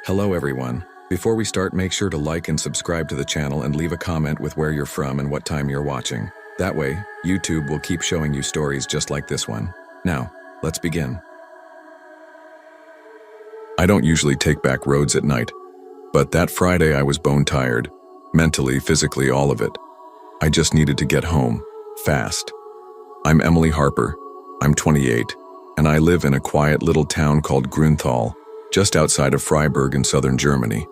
Hello everyone. Before we start, make sure to like and subscribe to the channel and leave a comment with where you're from and what time you're watching. That way, YouTube will keep showing you stories just like this one. Now, let's begin. I don't usually take back roads at night, but that Friday I was bone tired. Mentally, physically, all of it. I just needed to get home, fast. I'm Emily Harper. I'm 28, and I live in a quiet little town called Grünthal, just outside of Freiburg in southern Germany.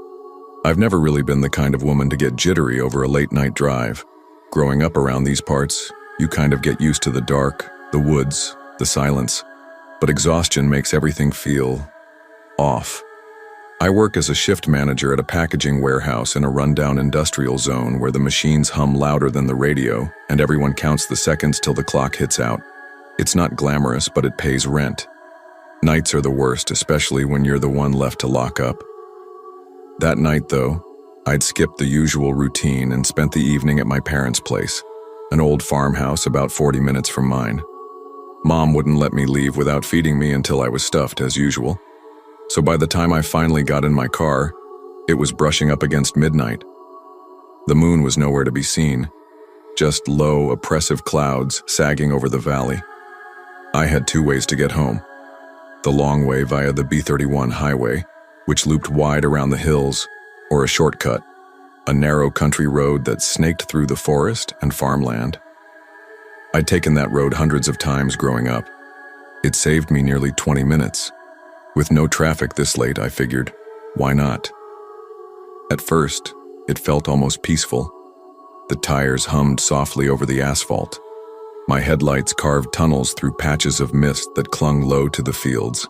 I've never really been the kind of woman to get jittery over a late-night drive. Growing up around these parts, you kind of get used to the dark, the woods, the silence, but exhaustion makes everything feel off. I work as a shift manager at a packaging warehouse in a rundown industrial zone where the machines hum louder than the radio and everyone counts the seconds till the clock hits out. It's not glamorous, but it pays rent. Nights are the worst, especially when you're the one left to lock up. That night, though, I'd skipped the usual routine and spent the evening at my parents' place, an old farmhouse about 40 minutes from mine. Mom wouldn't let me leave without feeding me until I was stuffed, as usual. So by the time I finally got in my car, it was brushing up against midnight. The moon was nowhere to be seen, just low, oppressive clouds sagging over the valley. I had two ways to get home. The long way via the B31 highway, which looped wide around the hills, or a shortcut, a narrow country road that snaked through the forest and farmland. I'd taken that road hundreds of times growing up. It saved me nearly 20 minutes. With no traffic this late, I figured, why not? At first, it felt almost peaceful. The tires hummed softly over the asphalt. My headlights carved tunnels through patches of mist that clung low to the fields.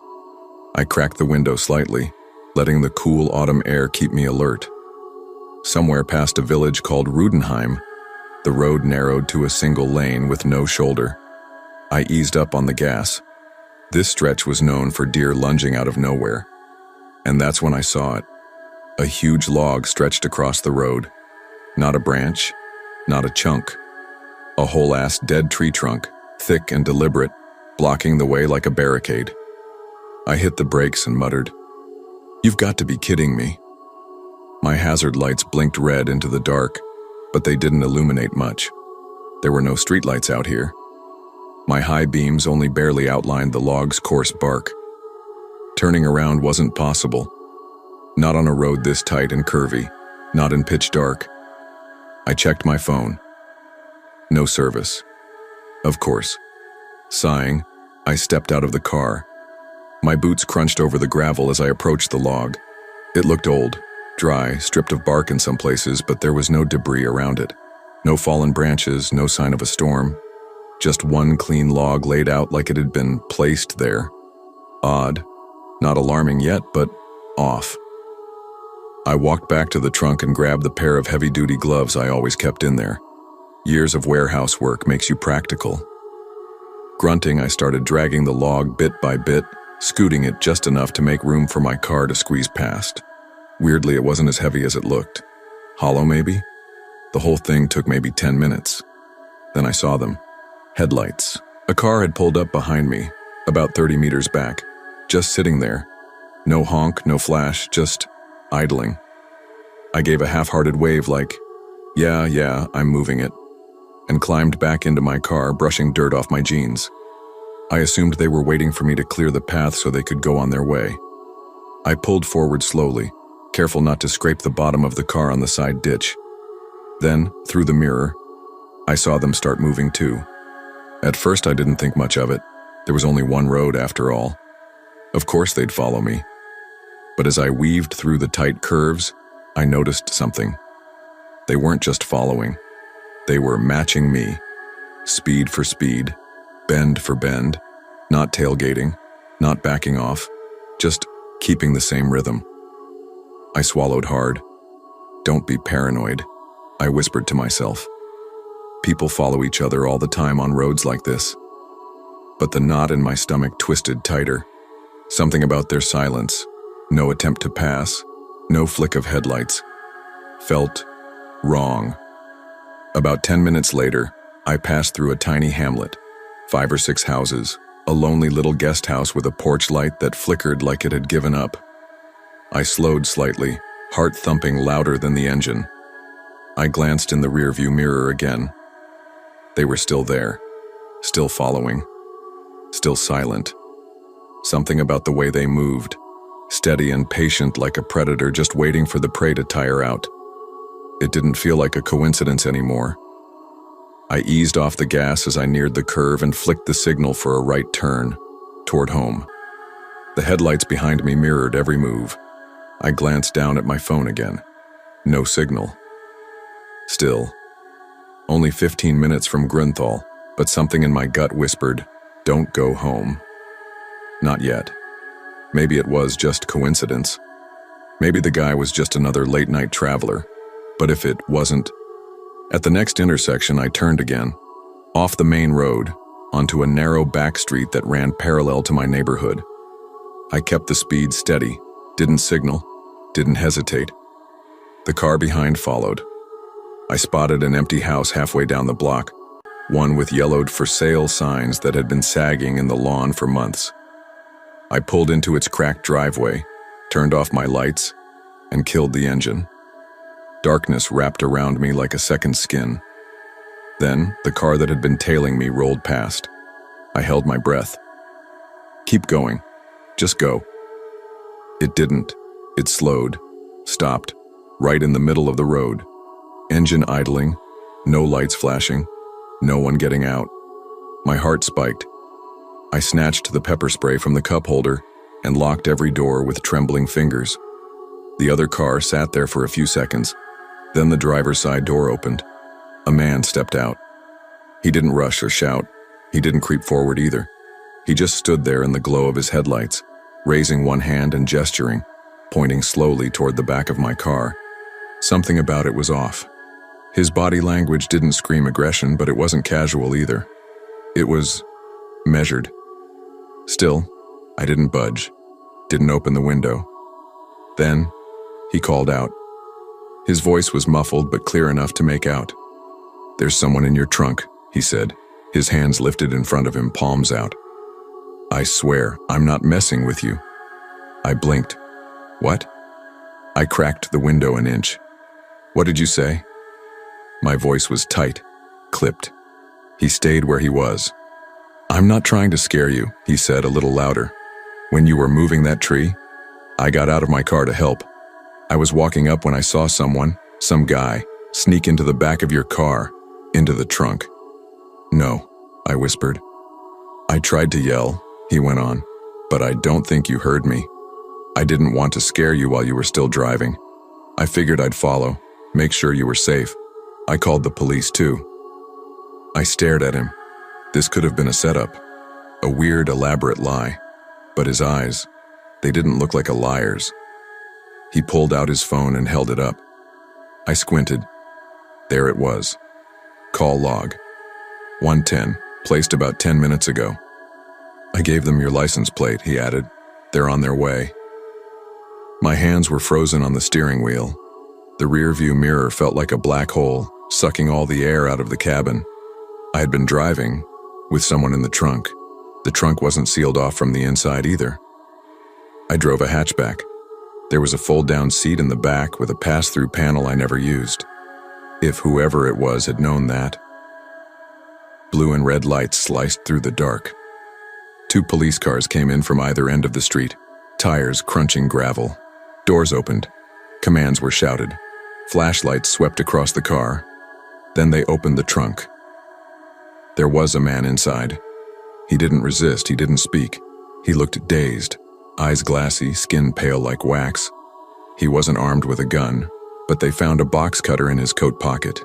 I cracked the window slightly, letting the cool autumn air keep me alert. Somewhere past a village called Rudenheim, the road narrowed to a single lane with no shoulder. I eased up on the gas. This stretch was known for deer lunging out of nowhere. And that's when I saw it. A huge log stretched across the road. Not a branch, not a chunk. A whole-ass dead tree trunk, thick and deliberate, blocking the way like a barricade. I hit the brakes and muttered, "You've got to be kidding me." My hazard lights blinked red into the dark, but they didn't illuminate much. There were no streetlights out here. My high beams only barely outlined the log's coarse bark. Turning around wasn't possible. Not on a road this tight and curvy, not in pitch dark. I checked my phone. No service. Of course. Sighing, I stepped out of the car. My boots crunched over the gravel as I approached the log. It looked old, dry, stripped of bark in some places, but there was no debris around it. No fallen branches, no sign of a storm. Just one clean log laid out like it had been placed there. Odd. Not alarming yet, but off. I walked back to the trunk and grabbed the pair of heavy-duty gloves I always kept in there. Years of warehouse work makes you practical. Grunting, I started dragging the log bit by bit, scooting it just enough to make room for my car to squeeze past. Weirdly, it wasn't as heavy as it looked. Hollow, maybe? The whole thing took maybe 10 minutes. Then I saw them. Headlights. A car had pulled up behind me, about 30 meters back, just sitting there. No honk, no flash, just idling. I gave a half-hearted wave like, yeah, I'm moving it, and climbed back into my car, brushing dirt off my jeans. I assumed they were waiting for me to clear the path so they could go on their way. I pulled forward slowly, careful not to scrape the bottom of the car on the side ditch. Then, through the mirror, I saw them start moving too. At first, I didn't think much of it. There was only one road after all. Of course they'd follow me. But as I weaved through the tight curves, I noticed something. They weren't just following. They were matching me. Speed for speed, bend for bend, not tailgating, not backing off, just keeping the same rhythm. I swallowed hard. "Don't be paranoid," I whispered to myself. People follow each other all the time on roads like this. But the knot in my stomach twisted tighter. Something about their silence, no attempt to pass, no flick of headlights, felt wrong. About 10 minutes later, I passed through a tiny hamlet, 5 or 6 houses, a lonely little guest house with a porch light that flickered like it had given up. I slowed slightly, heart thumping louder than the engine. I glanced in the rearview mirror again. They were still there, still following, still silent. Something about the way they moved, steady and patient like a predator just waiting for the prey to tire out. It didn't feel like a coincidence anymore. I eased off the gas as I neared the curve and flicked the signal for a right turn, toward home. The headlights behind me mirrored every move. I glanced down at my phone again. No signal. Still. Only 15 minutes from Grunthal, but something in my gut whispered, "Don't go home." Not yet. Maybe it was just coincidence. Maybe the guy was just another late-night traveler. But if it wasn't... At the next intersection, I turned again, off the main road, onto a narrow back street that ran parallel to my neighborhood. I kept the speed steady, didn't signal, didn't hesitate. The car behind followed. I spotted an empty house halfway down the block, one with yellowed "for sale" signs that had been sagging in the lawn for months. I pulled into its cracked driveway, turned off my lights, and killed the engine. Darkness wrapped around me like a second skin. Then, the car that had been tailing me rolled past. I held my breath. "Keep going. Just go." It didn't. It slowed, stopped, right in the middle of the road. Engine idling, no lights flashing, no one getting out. My heart spiked. I snatched the pepper spray from the cup holder and locked every door with trembling fingers. The other car sat there for a few seconds. Then the driver's side door opened. A man stepped out. He didn't rush or shout. He didn't creep forward either. He just stood there in the glow of his headlights, raising one hand and gesturing, pointing slowly toward the back of my car. Something about it was off. His body language didn't scream aggression, but it wasn't casual either. It was measured. Still, I didn't budge, didn't open the window. Then, he called out. His voice was muffled but clear enough to make out. "There's someone in your trunk," he said, his hands lifted in front of him, palms out. "I swear, I'm not messing with you." I blinked. "What?" I cracked the window an inch. "What did you say?" My voice was tight, clipped. He stayed where he was. "I'm not trying to scare you," he said a little louder. "When you were moving that tree, I got out of my car to help. I was walking up when I saw some guy, sneak into the back of your car, into the trunk." "No," I whispered. "I tried to yell," he went on, "but I don't think you heard me. I didn't want to scare you while you were still driving. I figured I'd follow, make sure you were safe. I called the police too." I stared at him. This could have been a setup, a weird, elaborate lie, but his eyes, they didn't look like a liar's. He pulled out his phone and held it up. I squinted. There it was. Call log. 110, placed about 10 minutes ago. "I gave them your license plate," he added. "They're on their way." My hands were frozen on the steering wheel. The rear-view mirror felt like a black hole, sucking all the air out of the cabin. I had been driving, with someone in the trunk. The trunk wasn't sealed off from the inside either. I drove a hatchback. There was a fold-down seat in the back with a pass-through panel I never used. If whoever it was had known that. Blue and red lights sliced through the dark. 2 police cars came in from either end of the street, tires crunching gravel. Doors opened. Commands were shouted. Flashlights swept across the car. Then they opened the trunk. There was a man inside. He didn't resist, he didn't speak. He looked dazed, eyes glassy, skin pale like wax. He wasn't armed with a gun, but they found a box cutter in his coat pocket.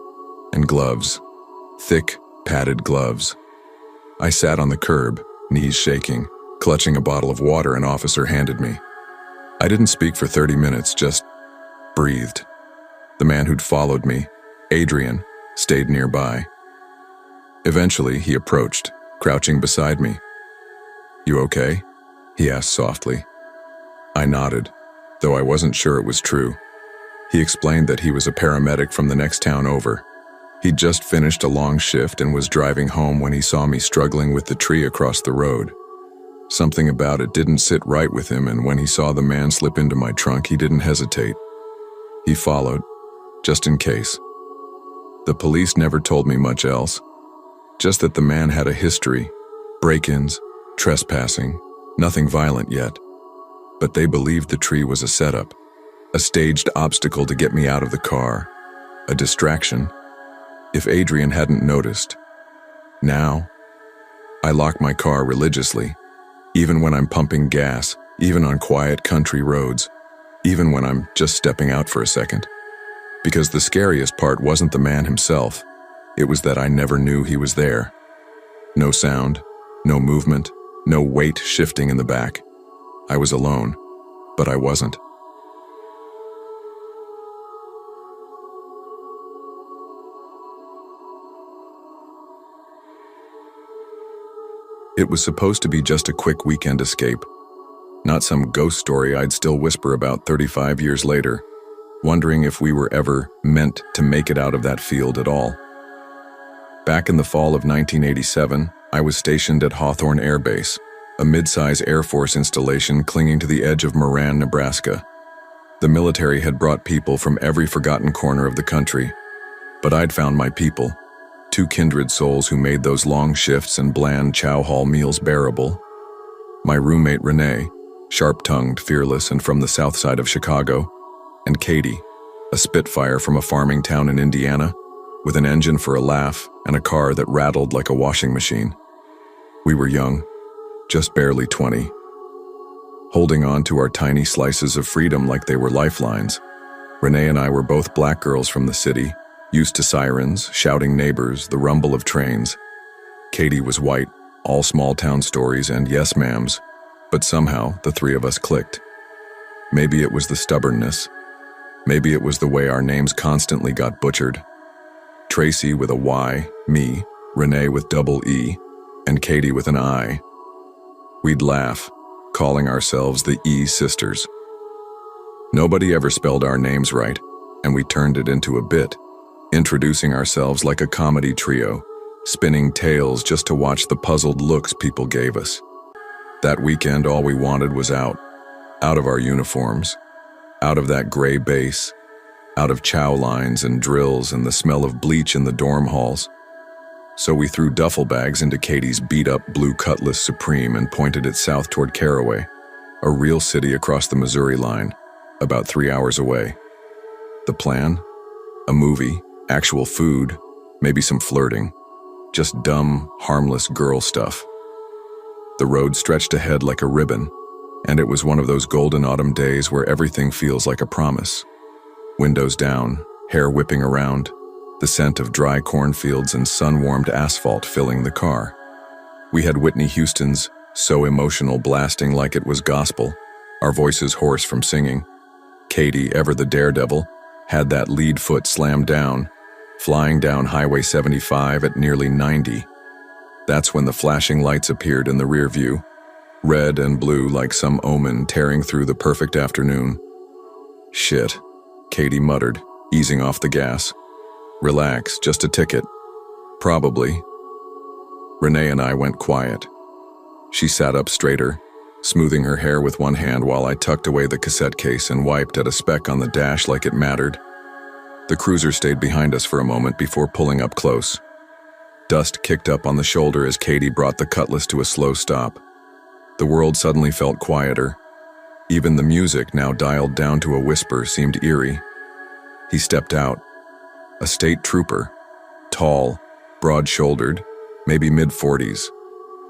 And gloves. Thick, padded gloves. I sat on the curb, knees shaking, clutching a bottle of water an officer handed me. I didn't speak for 30 minutes, just breathed. The man who'd followed me, Adrian, stayed nearby. Eventually, he approached, crouching beside me. "You okay?" he asked softly. I nodded, though I wasn't sure it was true. He explained that he was a paramedic from the next town over. He'd just finished a long shift and was driving home when he saw me struggling with the tree across the road. Something about it didn't sit right with him, and when he saw the man slip into my trunk, he didn't hesitate. He followed, just in case. The police never told me much else, just that the man had a history, break-ins, trespassing, nothing violent yet. But they believed the tree was a setup, a staged obstacle to get me out of the car, a distraction. If Adrian hadn't noticed. Now, I lock my car religiously, even when I'm pumping gas, even on quiet country roads, even when I'm just stepping out for a second. Because the scariest part wasn't the man himself, it was that I never knew he was there. No sound, no movement, no weight shifting in the back. I was alone, but I wasn't. It was supposed to be just a quick weekend escape, not some ghost story I'd still whisper about 35 years later, wondering if we were ever meant to make it out of that field at all. Back in the fall of 1987, I was stationed at Hawthorne Air Base, a mid-size Air Force installation clinging to the edge of Moran, Nebraska. The military had brought people from every forgotten corner of the country, but I'd found my people. Two kindred souls who made those long shifts and bland chow hall meals bearable. My roommate Renee, sharp-tongued, fearless, and from the south side of Chicago, and Katie, a spitfire from a farming town in Indiana, with an engine for a laugh and a car that rattled like a washing machine. We were young, just barely 20, holding on to our tiny slices of freedom like they were lifelines. Renee and I were both black girls from the city, used to sirens, shouting neighbors, the rumble of trains. Katie was white, all small-town stories and yes ma'ams, but somehow the three of us clicked. Maybe it was the stubbornness. Maybe it was the way our names constantly got butchered. Tracy with a Y, me, Renee with double E, and Katie with an I. We'd laugh, calling ourselves the E Sisters. Nobody ever spelled our names right, and we turned it into a bit, introducing ourselves like a comedy trio, spinning tales just to watch the puzzled looks people gave us. That weekend, all we wanted was out of our uniforms, out of that gray base, out of chow lines and drills and the smell of bleach in the dorm halls. So we threw duffel bags into Katie's beat-up blue Cutlass Supreme and pointed it south toward Caraway, a real city across the Missouri line, about 3 hours away. The plan? A movie, actual food, maybe some flirting, just dumb, harmless girl stuff. The road stretched ahead like a ribbon, and it was one of those golden autumn days where everything feels like a promise. Windows down, hair whipping around, the scent of dry cornfields and sun-warmed asphalt filling the car. We had Whitney Houston's So Emotional blasting like it was gospel, our voices hoarse from singing. Katie, ever the daredevil, had that lead foot slammed down, flying down Highway 75 at nearly 90. That's when the flashing lights appeared in the rear view, red and blue like some omen tearing through the perfect afternoon. Shit, Katie muttered, easing off the gas. Relax, just a ticket. Probably. Renee and I went quiet. She sat up straighter, smoothing her hair with one hand while I tucked away the cassette case and wiped at a speck on the dash like it mattered. The cruiser stayed behind us for a moment before pulling up close. Dust kicked up on the shoulder as Katie brought the Cutlass to a slow stop. The world suddenly felt quieter. Even the music, now dialed down to a whisper, seemed eerie. He stepped out. A state trooper. Tall, broad-shouldered, maybe mid-40s.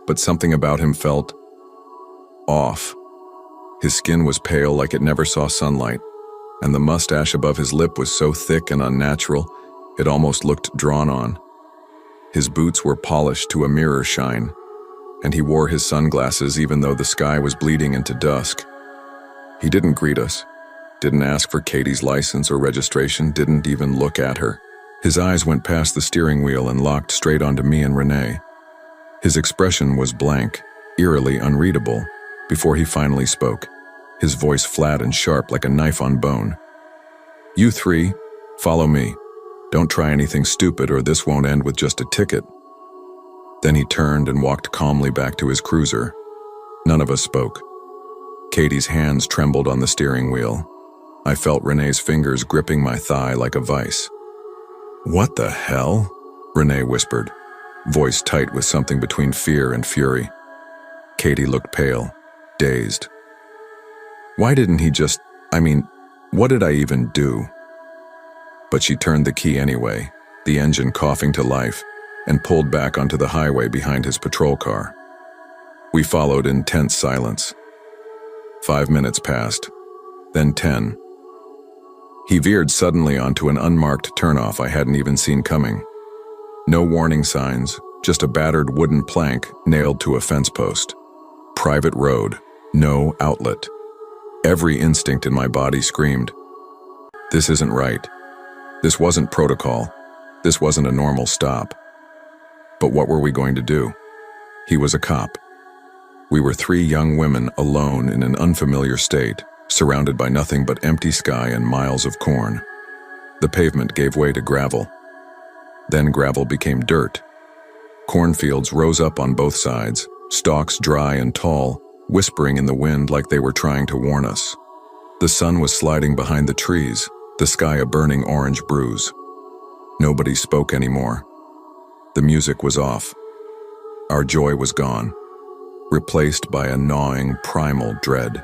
But something about him felt off. His skin was pale like it never saw sunlight, and the mustache above his lip was so thick and unnatural, it almost looked drawn on. His boots were polished to a mirror shine, and he wore his sunglasses even though the sky was bleeding into dusk. He didn't greet us, didn't ask for Katie's license or registration, didn't even look at her. His eyes went past the steering wheel and locked straight onto me and Renee. His expression was blank, eerily unreadable, before he finally spoke, his voice flat and sharp like a knife on bone. "You three, follow me. Don't try anything stupid or this won't end with just a ticket." Then he turned and walked calmly back to his cruiser. None of us spoke. Katie's hands trembled on the steering wheel. I felt Renee's fingers gripping my thigh like a vice. "What the hell?" Renee whispered, voice tight with something between fear and fury. Katie looked pale, dazed. Why didn't he just, what did I even do? But she turned the key anyway, the engine coughing to life, and pulled back onto the highway behind his patrol car. We followed in tense silence. 5 minutes passed, then 10. He veered suddenly onto an unmarked turnoff I hadn't even seen coming. No warning signs, just a battered wooden plank nailed to a fence post. Private road, no outlet. Every instinct in my body screamed, "This isn't right. This wasn't protocol. This wasn't a normal stop." But what were we going to do? He was a cop. We were 3 young women alone in an unfamiliar state, surrounded by nothing but empty sky and miles of corn. The pavement gave way to gravel. Then gravel became dirt. Cornfields rose up on both sides, stalks dry and tall, whispering in the wind like they were trying to warn us. The sun was sliding behind the trees, the sky a burning orange bruise. Nobody spoke anymore. The music was off. Our joy was gone, replaced by a gnawing, primal dread.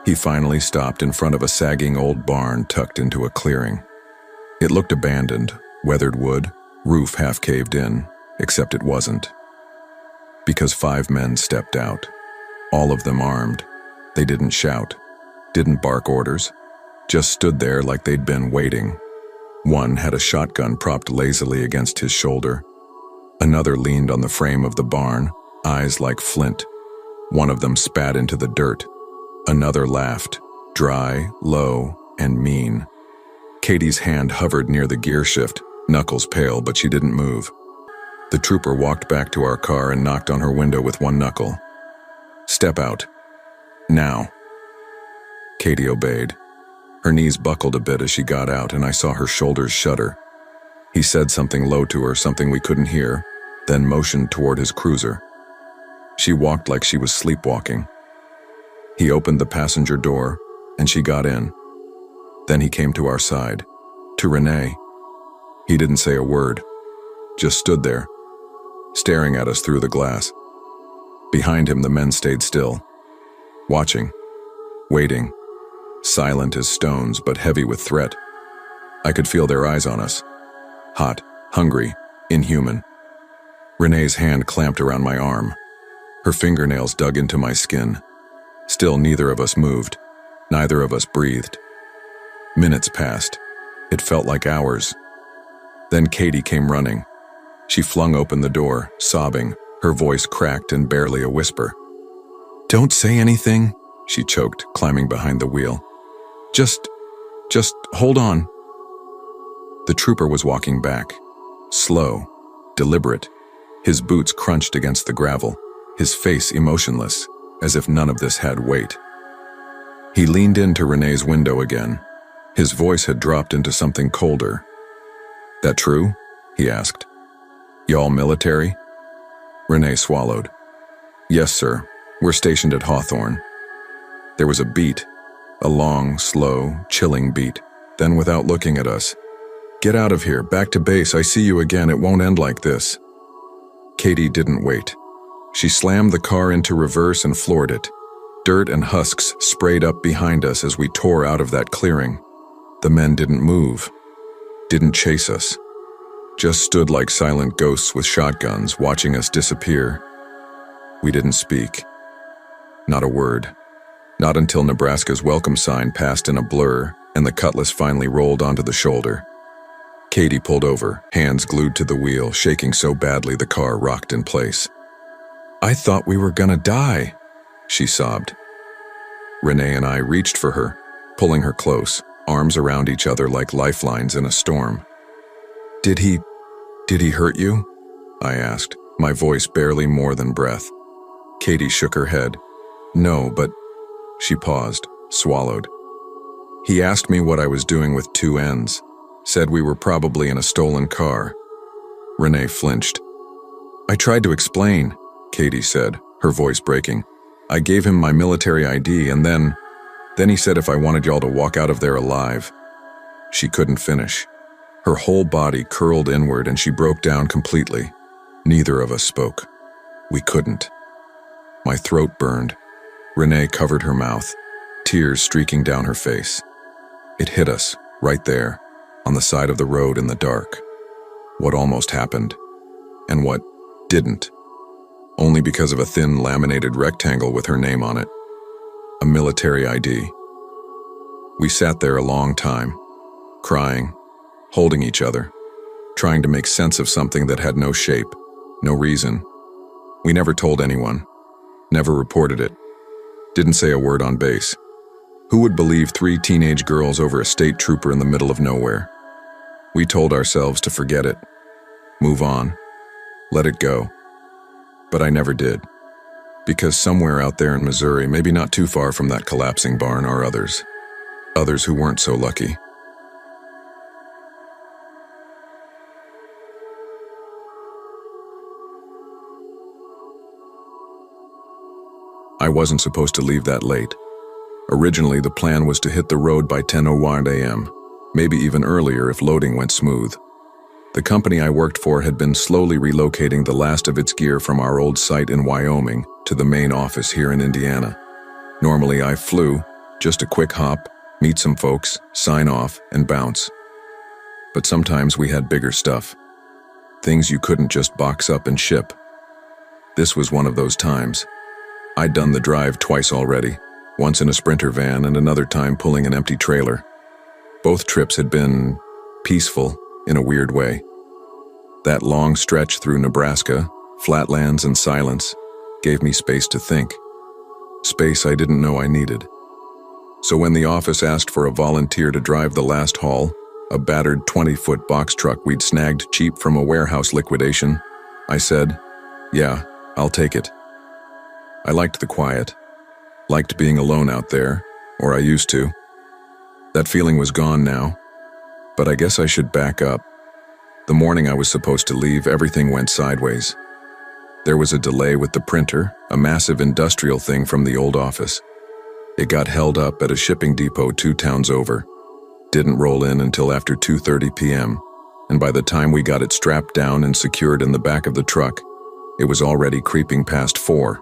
He finally stopped in front of a sagging old barn tucked into a clearing. It looked abandoned, weathered wood, roof half caved in, except it wasn't. Because 5 men stepped out, all of them armed. They didn't shout, didn't bark orders, just stood there like they'd been waiting. One had a shotgun propped lazily against his shoulder. Another leaned on the frame of the barn, eyes like flint. One of them spat into the dirt. Another laughed, dry, low, and mean. Katie's hand hovered near the gear shift, knuckles pale, but she didn't move. The trooper walked back to our car and knocked on her window with one knuckle. "Step out. Now." Katie obeyed. Her knees buckled a bit as she got out, and I saw her shoulders shudder. He said something low to her, something we couldn't hear, then motioned toward his cruiser. She walked like she was sleepwalking. He opened the passenger door, and she got in. Then he came to our side, to Renee. He didn't say a word, just stood there, staring at us through the glass. Behind him, the men stayed still, watching, waiting, silent as stones but heavy with threat. I could feel their eyes on us, hot, hungry, inhuman. Renee's hand clamped around my arm. Her fingernails dug into my skin. Still, neither of us moved. Neither of us breathed. Minutes passed. It felt like hours. Then Katie came running. She flung open the door, sobbing, her voice cracked and barely a whisper. "Don't say anything," she choked, climbing behind the wheel. Just hold on." The trooper was walking back, slow, deliberate. His boots crunched against the gravel, his face emotionless, as if none of this had weight. He leaned into Renee's window again. His voice had dropped into something colder. "That true?" he asked. "Y'all military?" Renee swallowed. "Yes, sir. We're stationed at Hawthorne." There was a beat, a long, slow, chilling beat. Then, without looking at us, "Get out of here, back to base, I see you again, it won't end like this." Katie didn't wait. She slammed the car into reverse and floored it. Dirt and husks sprayed up behind us as we tore out of that clearing. The men didn't move, didn't chase us, just stood like silent ghosts with shotguns watching us disappear. We didn't speak. Not a word. Not until Nebraska's welcome sign passed in a blur and the cutlass finally rolled onto the shoulder. Katie pulled over, hands glued to the wheel, shaking so badly the car rocked in place. "I thought we were gonna die," she sobbed. Renee and I reached for her, pulling her close, arms around each other like lifelines in a storm. Did he hurt you?" I asked, my voice barely more than breath. Katie shook her head. "No, but..." She paused, swallowed. "He asked me what I was doing with 2 ends, said we were probably in a stolen car." Renee flinched. "I tried to explain," Katie said, her voice breaking. I gave him my military ID and then he said if I wanted y'all to walk out of there alive. She couldn't finish. Her whole body curled inward and she broke down completely. Neither of us spoke. We couldn't. My throat burned. Renee covered her mouth, tears streaking down her face. It hit us, right there, on the side of the road in the dark. What almost happened, and what didn't. Only because of a thin laminated rectangle with her name on it. A military ID. We sat there a long time, crying, holding each other, trying to make sense of something that had no shape, no reason. We never told anyone, never reported it, didn't say a word on base. Who would believe 3 teenage girls over a state trooper in the middle of nowhere? We told ourselves to forget it, move on, let it go. But I never did. Because somewhere out there in Missouri, maybe not too far from that collapsing barn, are others. Others who weren't so lucky. I wasn't supposed to leave that late. Originally, the plan was to hit the road by 10:01 a.m., maybe even earlier if loading went smooth. The company I worked for had been slowly relocating the last of its gear from our old site in Wyoming to the main office here in Indiana. Normally, I flew, just a quick hop, meet some folks, sign off, and bounce. But sometimes we had bigger stuff. Things you couldn't just box up and ship. This was one of those times. I'd done the drive twice already, once in a Sprinter van and another time pulling an empty trailer. Both trips had been peaceful in a weird way. That long stretch through Nebraska, flatlands and silence, gave me space to think. Space I didn't know I needed. So when the office asked for a volunteer to drive the last haul, a battered 20-foot box truck we'd snagged cheap from a warehouse liquidation, I said, "Yeah, I'll take it." I liked the quiet, liked being alone out there, or I used to. That feeling was gone now, but I guess I should back up. The morning I was supposed to leave, everything went sideways. There was a delay with the printer, a massive industrial thing from the old office. It got held up at a shipping depot 2 towns over. Didn't roll in until after 2:30 p.m., and by the time we got it strapped down and secured in the back of the truck, it was already creeping past 4.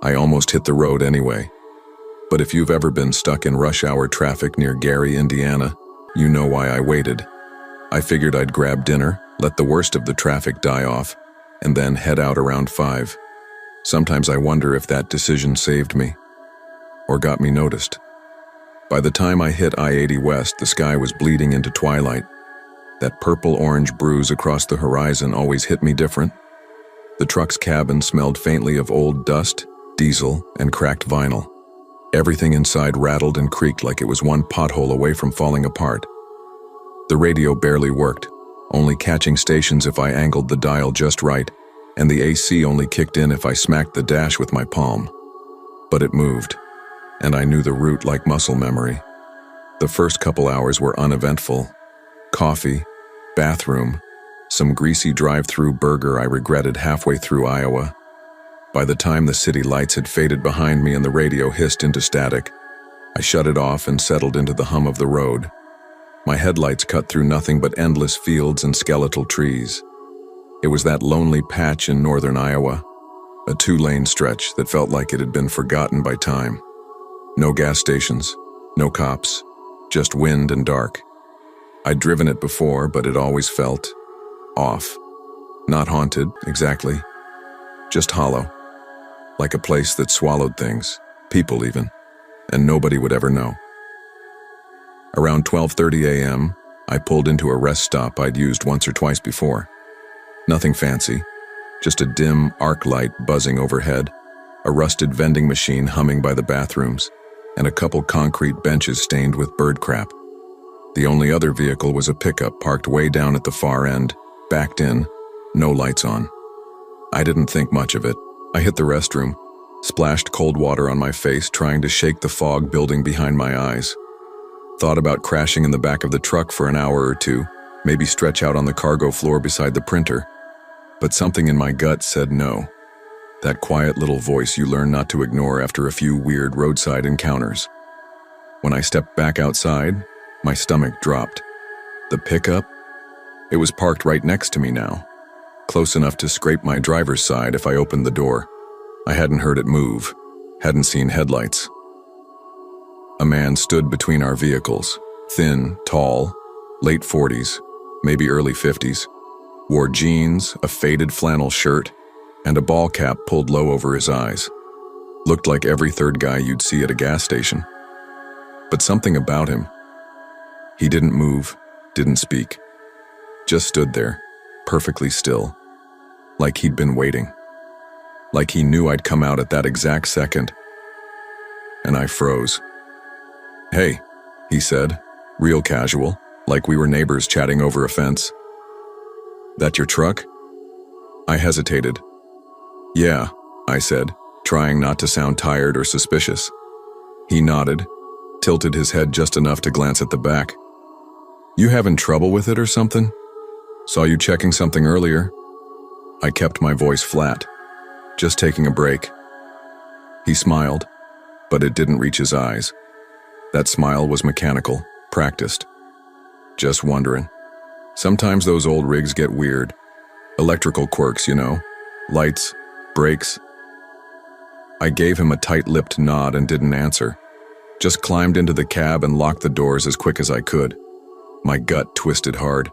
I almost hit the road anyway. But if you've ever been stuck in rush hour traffic near Gary, Indiana, you know why I waited. I figured I'd grab dinner, let the worst of the traffic die off, and then head out around 5. Sometimes I wonder if that decision saved me, or got me noticed. By the time I hit I-80 West, the sky was bleeding into twilight. That purple-orange bruise across the horizon always hit me different. The truck's cabin smelled faintly of old dust, diesel, and cracked vinyl. Everything inside rattled and creaked like it was one pothole away from falling apart. The radio barely worked, only catching stations if I angled the dial just right, and the AC only kicked in if I smacked the dash with my palm. But it moved, and I knew the route like muscle memory. The first couple hours were uneventful. Coffee, bathroom, some greasy drive-through burger I regretted halfway through Iowa. By the time the city lights had faded behind me and the radio hissed into static, I shut it off and settled into the hum of the road. My headlights cut through nothing but endless fields and skeletal trees. It was that lonely patch in northern Iowa, a 2-lane stretch that felt like it had been forgotten by time. No gas stations, no cops, just wind and dark. I'd driven it before, but it always felt off. Not haunted, exactly. Just hollow. Like a place that swallowed things, people even, and nobody would ever know. Around 12:30 a.m., I pulled into a rest stop I'd used once or twice before. Nothing fancy, just a dim arc light buzzing overhead, a rusted vending machine humming by the bathrooms, and a couple concrete benches stained with bird crap. The only other vehicle was a pickup parked way down at the far end, backed in, no lights on. I didn't think much of it. I hit the restroom, splashed cold water on my face, trying to shake the fog building behind my eyes. Thought about crashing in the back of the truck for an hour or two, maybe stretch out on the cargo floor beside the printer. But something in my gut said no. That quiet little voice you learn not to ignore after a few weird roadside encounters. When I stepped back outside, my stomach dropped. The pickup? It was parked right next to me now, close enough to scrape my driver's side if I opened the door. I hadn't heard it move, hadn't seen headlights. A man stood between our vehicles, thin, tall, late 40s, maybe early 50s, wore jeans, a faded flannel shirt, and a ball cap pulled low over his eyes. Looked like every third guy you'd see at a gas station. But something about him. He didn't move, didn't speak. Just stood there, perfectly still, like he'd been waiting. Like he knew I'd come out at that exact second. And I froze. "Hey," he said, real casual, like we were neighbors chatting over a fence. "That your truck?" I hesitated. "Yeah," I said, trying not to sound tired or suspicious. He nodded, tilted his head just enough to glance at the back. "You having trouble with it or something? Saw you checking something earlier." I kept my voice flat, just taking a break. He smiled, but it didn't reach his eyes. That smile was mechanical, practiced. "Just wondering. Sometimes those old rigs get weird. Electrical quirks, you know. Lights, brakes." I gave him a tight-lipped nod and didn't answer. Just climbed into the cab and locked the doors as quick as I could. My gut twisted hard.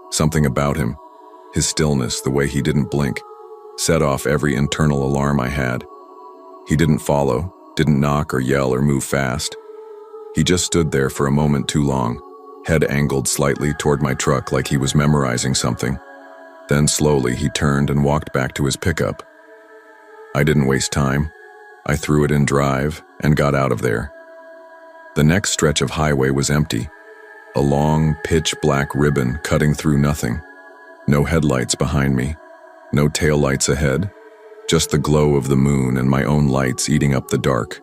Something about him, his stillness, the way he didn't blink, set off every internal alarm I had. He didn't follow, didn't knock or yell or move fast. He just stood there for a moment too long, head angled slightly toward my truck like he was memorizing something. Then slowly he turned and walked back to his pickup. I didn't waste time. I threw it in drive and got out of there. The next stretch of highway was empty. A long, pitch-black ribbon cutting through nothing. No headlights behind me. No taillights ahead. Just the glow of the moon and my own lights eating up the dark.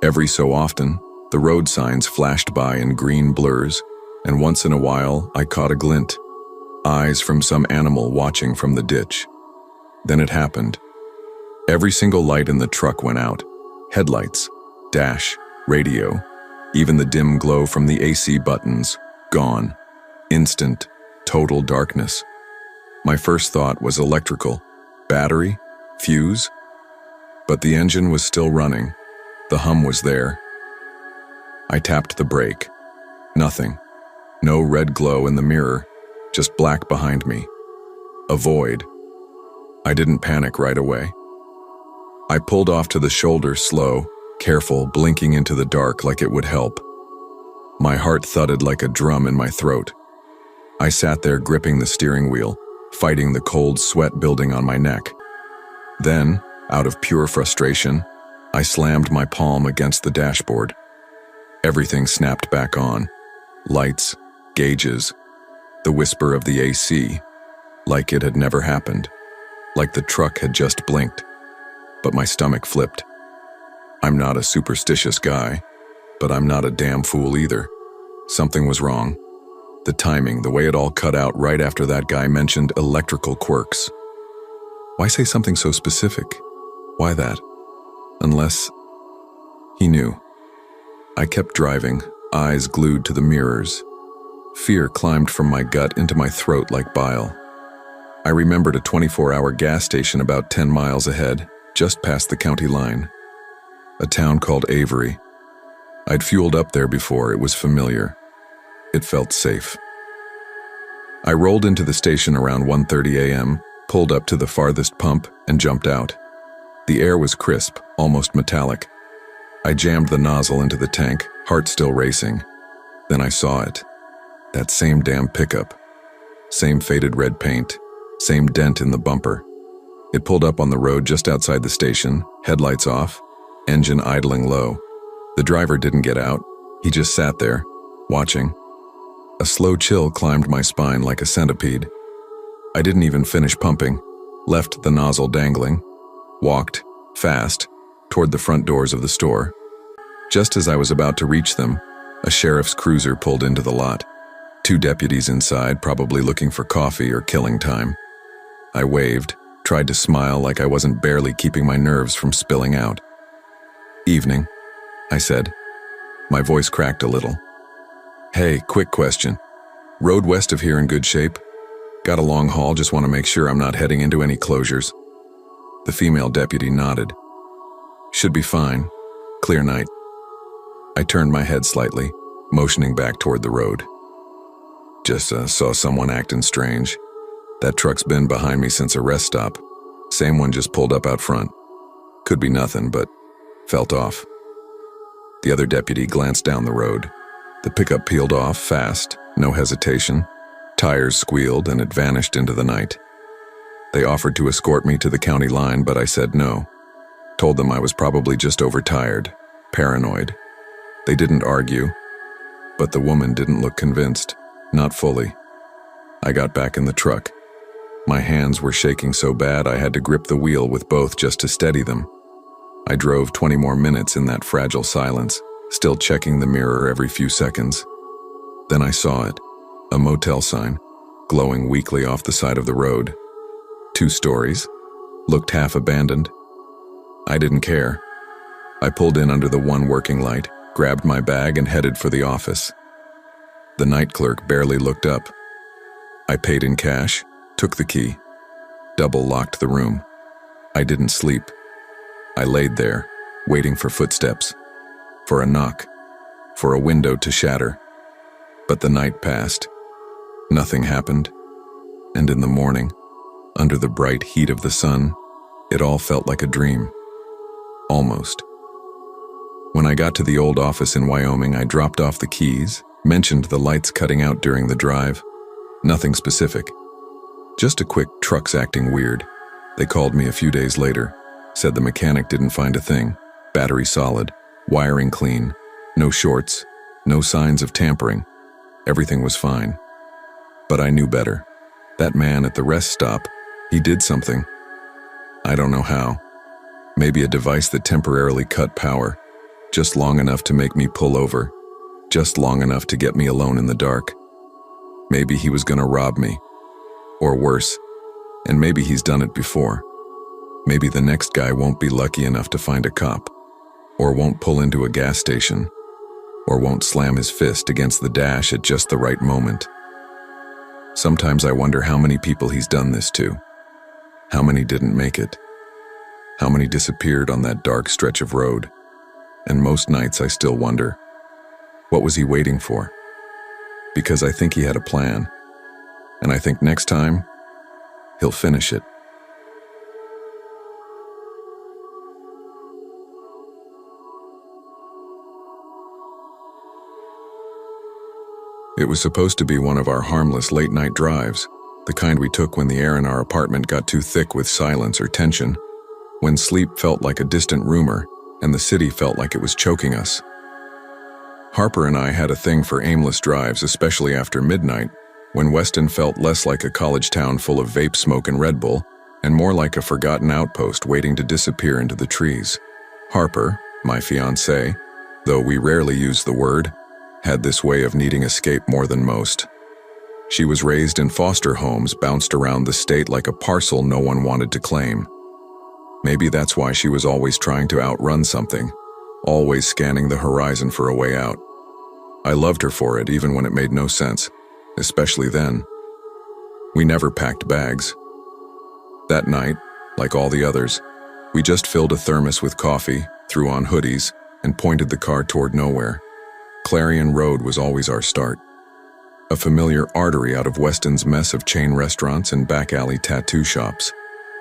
Every so often, the road signs flashed by in green blurs, and once in a while I caught a glint. Eyes from some animal watching from the ditch. Then it happened. Every single light in the truck went out. Headlights, dash, radio, even the dim glow from the AC buttons, gone. Instant, total darkness. My first thought was electrical. Battery? Fuse? But the engine was still running. The hum was there. I tapped the brake. Nothing. No red glow in the mirror, just black behind me. A void. I didn't panic right away. I pulled off to the shoulder slow, careful, blinking into the dark like it would help. My heart thudded like a drum in my throat. I sat there gripping the steering wheel, fighting the cold sweat building on my neck. Then, out of pure frustration, I slammed my palm against the dashboard. Everything snapped back on. Lights, gauges, the whisper of the AC, like it had never happened, like the truck had just blinked. But my stomach flipped. I'm not a superstitious guy, but I'm not a damn fool either. Something was wrong. The timing, the way it all cut out right after that guy mentioned electrical quirks. Why say something so specific? Why that? Unless he knew. I kept driving, eyes glued to the mirrors. Fear climbed from my gut into my throat like bile. I remembered a 24-hour gas station about 10 miles ahead, just past the county line. A town called Avery. I'd fueled up there before, it was familiar. It felt safe. I rolled into the station around 1:30 a.m., pulled up to the farthest pump, and jumped out. The air was crisp, almost metallic. I jammed the nozzle into the tank, heart still racing. Then I saw it. That same damn pickup. Same faded red paint. Same dent in the bumper. It pulled up on the road just outside the station, headlights off, engine idling low. The driver didn't get out. He just sat there, watching. A slow chill climbed my spine like a centipede. I didn't even finish pumping, left the nozzle dangling, walked, fast, toward the front doors of the store. Just as I was about to reach them, a sheriff's cruiser pulled into the lot. 2 deputies inside, probably looking for coffee or killing time. I waved, Tried to smile like I wasn't barely keeping my nerves from spilling out. "Evening," I said. My voice cracked a little. "Hey, quick question. Road west of here in good shape? Got a long haul, just want to make sure I'm not heading into any closures." The female deputy nodded. "Should be fine. Clear night." I turned my head slightly, motioning back toward the road. Just saw someone acting strange. That truck's been behind me since a rest stop. Same one just pulled up out front. Could be nothing, but felt off. The other deputy glanced down the road. The pickup peeled off fast, no hesitation. Tires squealed and it vanished into the night. They offered to escort me to the county line, but I said no. Told them I was probably just overtired, paranoid. They didn't argue, but the woman didn't look convinced, not fully. I got back in the truck. My hands were shaking so bad I had to grip the wheel with both just to steady them. I drove 20 more minutes in that fragile silence, still checking the mirror every few seconds. Then I saw it, a motel sign, glowing weakly off the side of the road. 2 stories, looked half abandoned. I didn't care. I pulled in under the one working light, grabbed my bag and headed for the office. The night clerk barely looked up. I paid in cash, took the key, double-locked the room. I didn't sleep. I laid there, waiting for footsteps, for a knock, for a window to shatter. But the night passed. Nothing happened. And in the morning, under the bright heat of the sun, it all felt like a dream. Almost. When I got to the old office in Wyoming, I dropped off the keys, mentioned the lights cutting out during the drive. Nothing specific. Just a quick, "truck's acting weird." They called me a few days later, said the mechanic didn't find a thing, battery solid, wiring clean, no shorts, no signs of tampering. Everything was fine. But I knew better. That man at the rest stop, he did something. I don't know how. Maybe a device that temporarily cut power, just long enough to make me pull over, just long enough to get me alone in the dark. Maybe he was gonna rob me. Or worse, and maybe he's done it before. Maybe the next guy won't be lucky enough to find a cop, or won't pull into a gas station, or won't slam his fist against the dash at just the right moment. Sometimes I wonder how many people he's done this to. How many didn't make it? How many disappeared on that dark stretch of road? And most nights I still wonder, what was he waiting for? Because I think he had a plan. And I think next time, he'll finish it. It was supposed to be one of our harmless late-night drives, the kind we took when the air in our apartment got too thick with silence or tension, when sleep felt like a distant rumor and the city felt like it was choking us. Harper and I had a thing for aimless drives, especially after midnight, when Weston felt less like a college town full of vape smoke and Red Bull, and more like a forgotten outpost waiting to disappear into the trees. Harper, my fiancée, though we rarely used the word, had this way of needing escape more than most. She was raised in foster homes, bounced around the state like a parcel no one wanted to claim. Maybe that's why she was always trying to outrun something, always scanning the horizon for a way out. I loved her for it, even when it made no sense, especially then. We never packed bags. That night, like all the others, we just filled a thermos with coffee, threw on hoodies, and pointed the car toward nowhere. Clarion Road was always our start. A familiar artery out of Weston's mess of chain restaurants and back alley tattoo shops.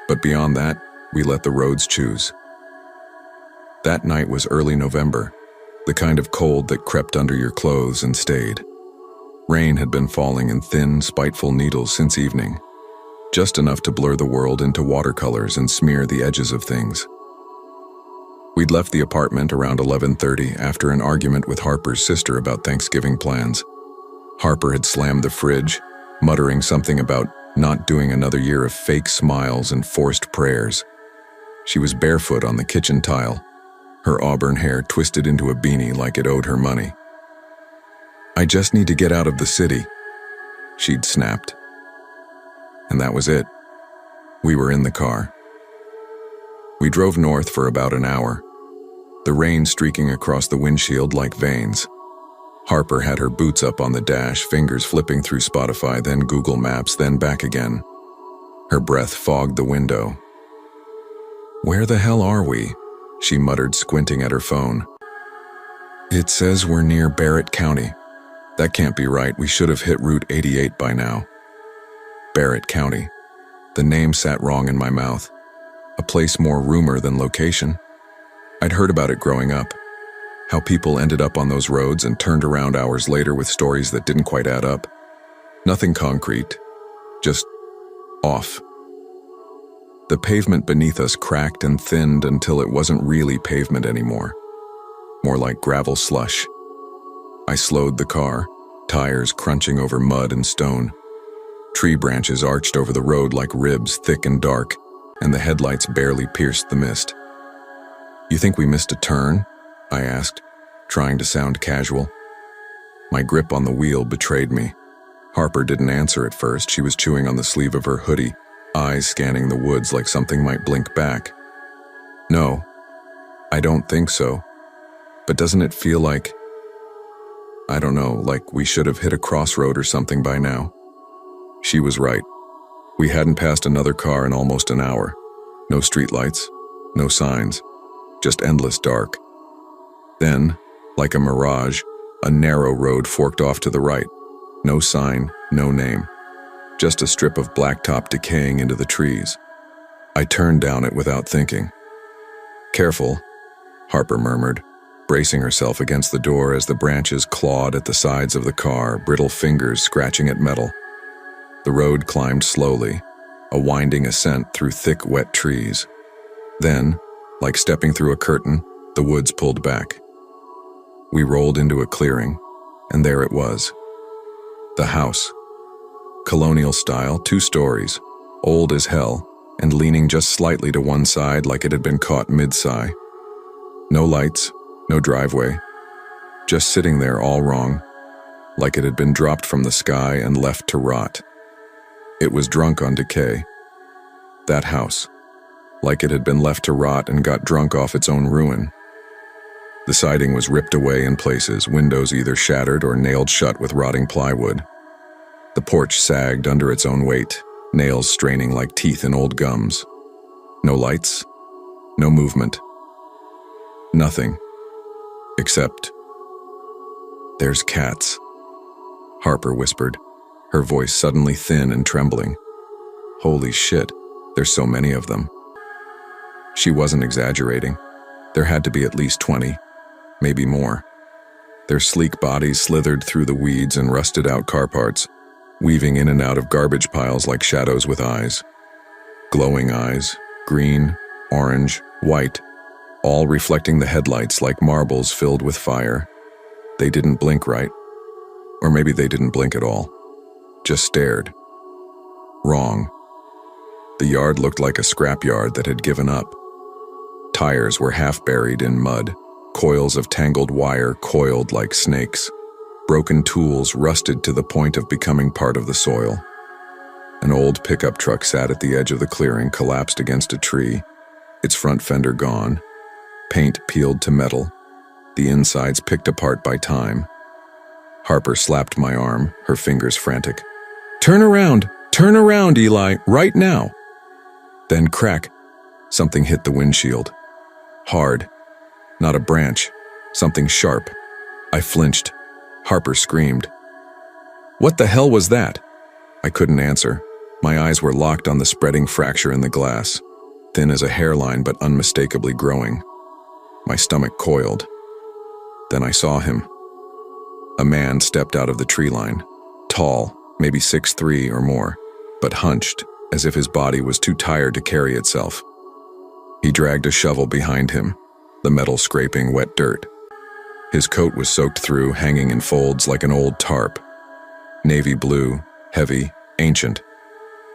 But beyond that, we let the roads choose. That night was early November, the kind of cold that crept under your clothes and stayed. Rain had been falling in thin, spiteful needles since evening, just enough to blur the world into watercolors and smear the edges of things. We'd left the apartment around 11:30 after an argument with Harper's sister about Thanksgiving plans. Harper had slammed the fridge, muttering something about not doing another year of fake smiles and forced prayers. She was barefoot on the kitchen tile, her auburn hair twisted into a beanie like it owed her money. "I just need to get out of the city," she'd snapped. And that was it. We were in the car. We drove north for about an hour, the rain streaking across the windshield like veins. Harper had her boots up on the dash, fingers flipping through Spotify, then Google Maps, then back again. Her breath fogged the window. "Where the hell are we?" she muttered, squinting at her phone. "It says we're near Barrett County. That can't be right. We should have hit Route 88 by now." Barrett County. The name sat wrong in my mouth. A place more rumor than location. I'd heard about it growing up. How people ended up on those roads and turned around hours later with stories that didn't quite add up. Nothing concrete, just off. The pavement beneath us cracked and thinned until it wasn't really pavement anymore. More like gravel slush. I slowed the car, tires crunching over mud and stone. Tree branches arched over the road like ribs, thick and dark, and the headlights barely pierced the mist. "You think we missed a turn?" I asked, trying to sound casual. My grip on the wheel betrayed me. Harper didn't answer at first. She was chewing on the sleeve of her hoodie, eyes scanning the woods like something might blink back. "No, I don't think so. But doesn't it feel like, I don't know, like we should have hit a crossroad or something by now?" She was right. We hadn't passed another car in almost an hour. No streetlights, no signs, just endless dark. Then, like a mirage, a narrow road forked off to the right. No sign, no name. Just a strip of blacktop decaying into the trees. I turned down it without thinking. "Careful," Harper murmured, bracing herself against the door as the branches clawed at the sides of the car, brittle fingers scratching at metal. The road climbed slowly, a winding ascent through thick, wet trees. Then, like stepping through a curtain, the woods pulled back. We rolled into a clearing, and there it was. The house. Colonial style, 2 stories, old as hell, and leaning just slightly to one side like it had been caught mid-sigh. No lights, no driveway. Just sitting there all wrong, like it had been dropped from the sky and left to rot. It was drunk on decay. That house. Like it had been left to rot and got drunk off its own ruin. The siding was ripped away in places, windows either shattered or nailed shut with rotting plywood. The porch sagged under its own weight, nails straining like teeth in old gums. No lights, no movement. Nothing. Except, "There's cats," Harper whispered, her voice suddenly thin and trembling. "Holy shit, there's so many of them." She wasn't exaggerating. There had to be at least 20, maybe more. Their sleek bodies slithered through the weeds and rusted-out car parts, weaving in and out of garbage piles like shadows with eyes. Glowing eyes, green, orange, white, all reflecting the headlights like marbles filled with fire. They didn't blink right. Or maybe they didn't blink at all. Just stared. Wrong. The yard looked like a scrapyard that had given up. Tires were half buried in mud, coils of tangled wire coiled like snakes. Broken tools rusted to the point of becoming part of the soil. An old pickup truck sat at the edge of the clearing, collapsed against a tree, its front fender gone, paint peeled to metal, the insides picked apart by time. Harper slapped my arm, her fingers frantic. Turn around, Eli, right now!" Then crack, something hit the windshield. Hard. Not a branch, something sharp. I flinched. Harper screamed. "What the hell was that?" I couldn't answer. My eyes were locked on the spreading fracture in the glass, thin as a hairline but unmistakably growing. My stomach coiled. Then I saw him. A man stepped out of the tree line, tall, maybe 6'3" or more, but hunched, as if his body was too tired to carry itself. He dragged a shovel behind him, the metal scraping wet dirt. His coat was soaked through, hanging in folds like an old tarp. Navy blue, heavy, ancient.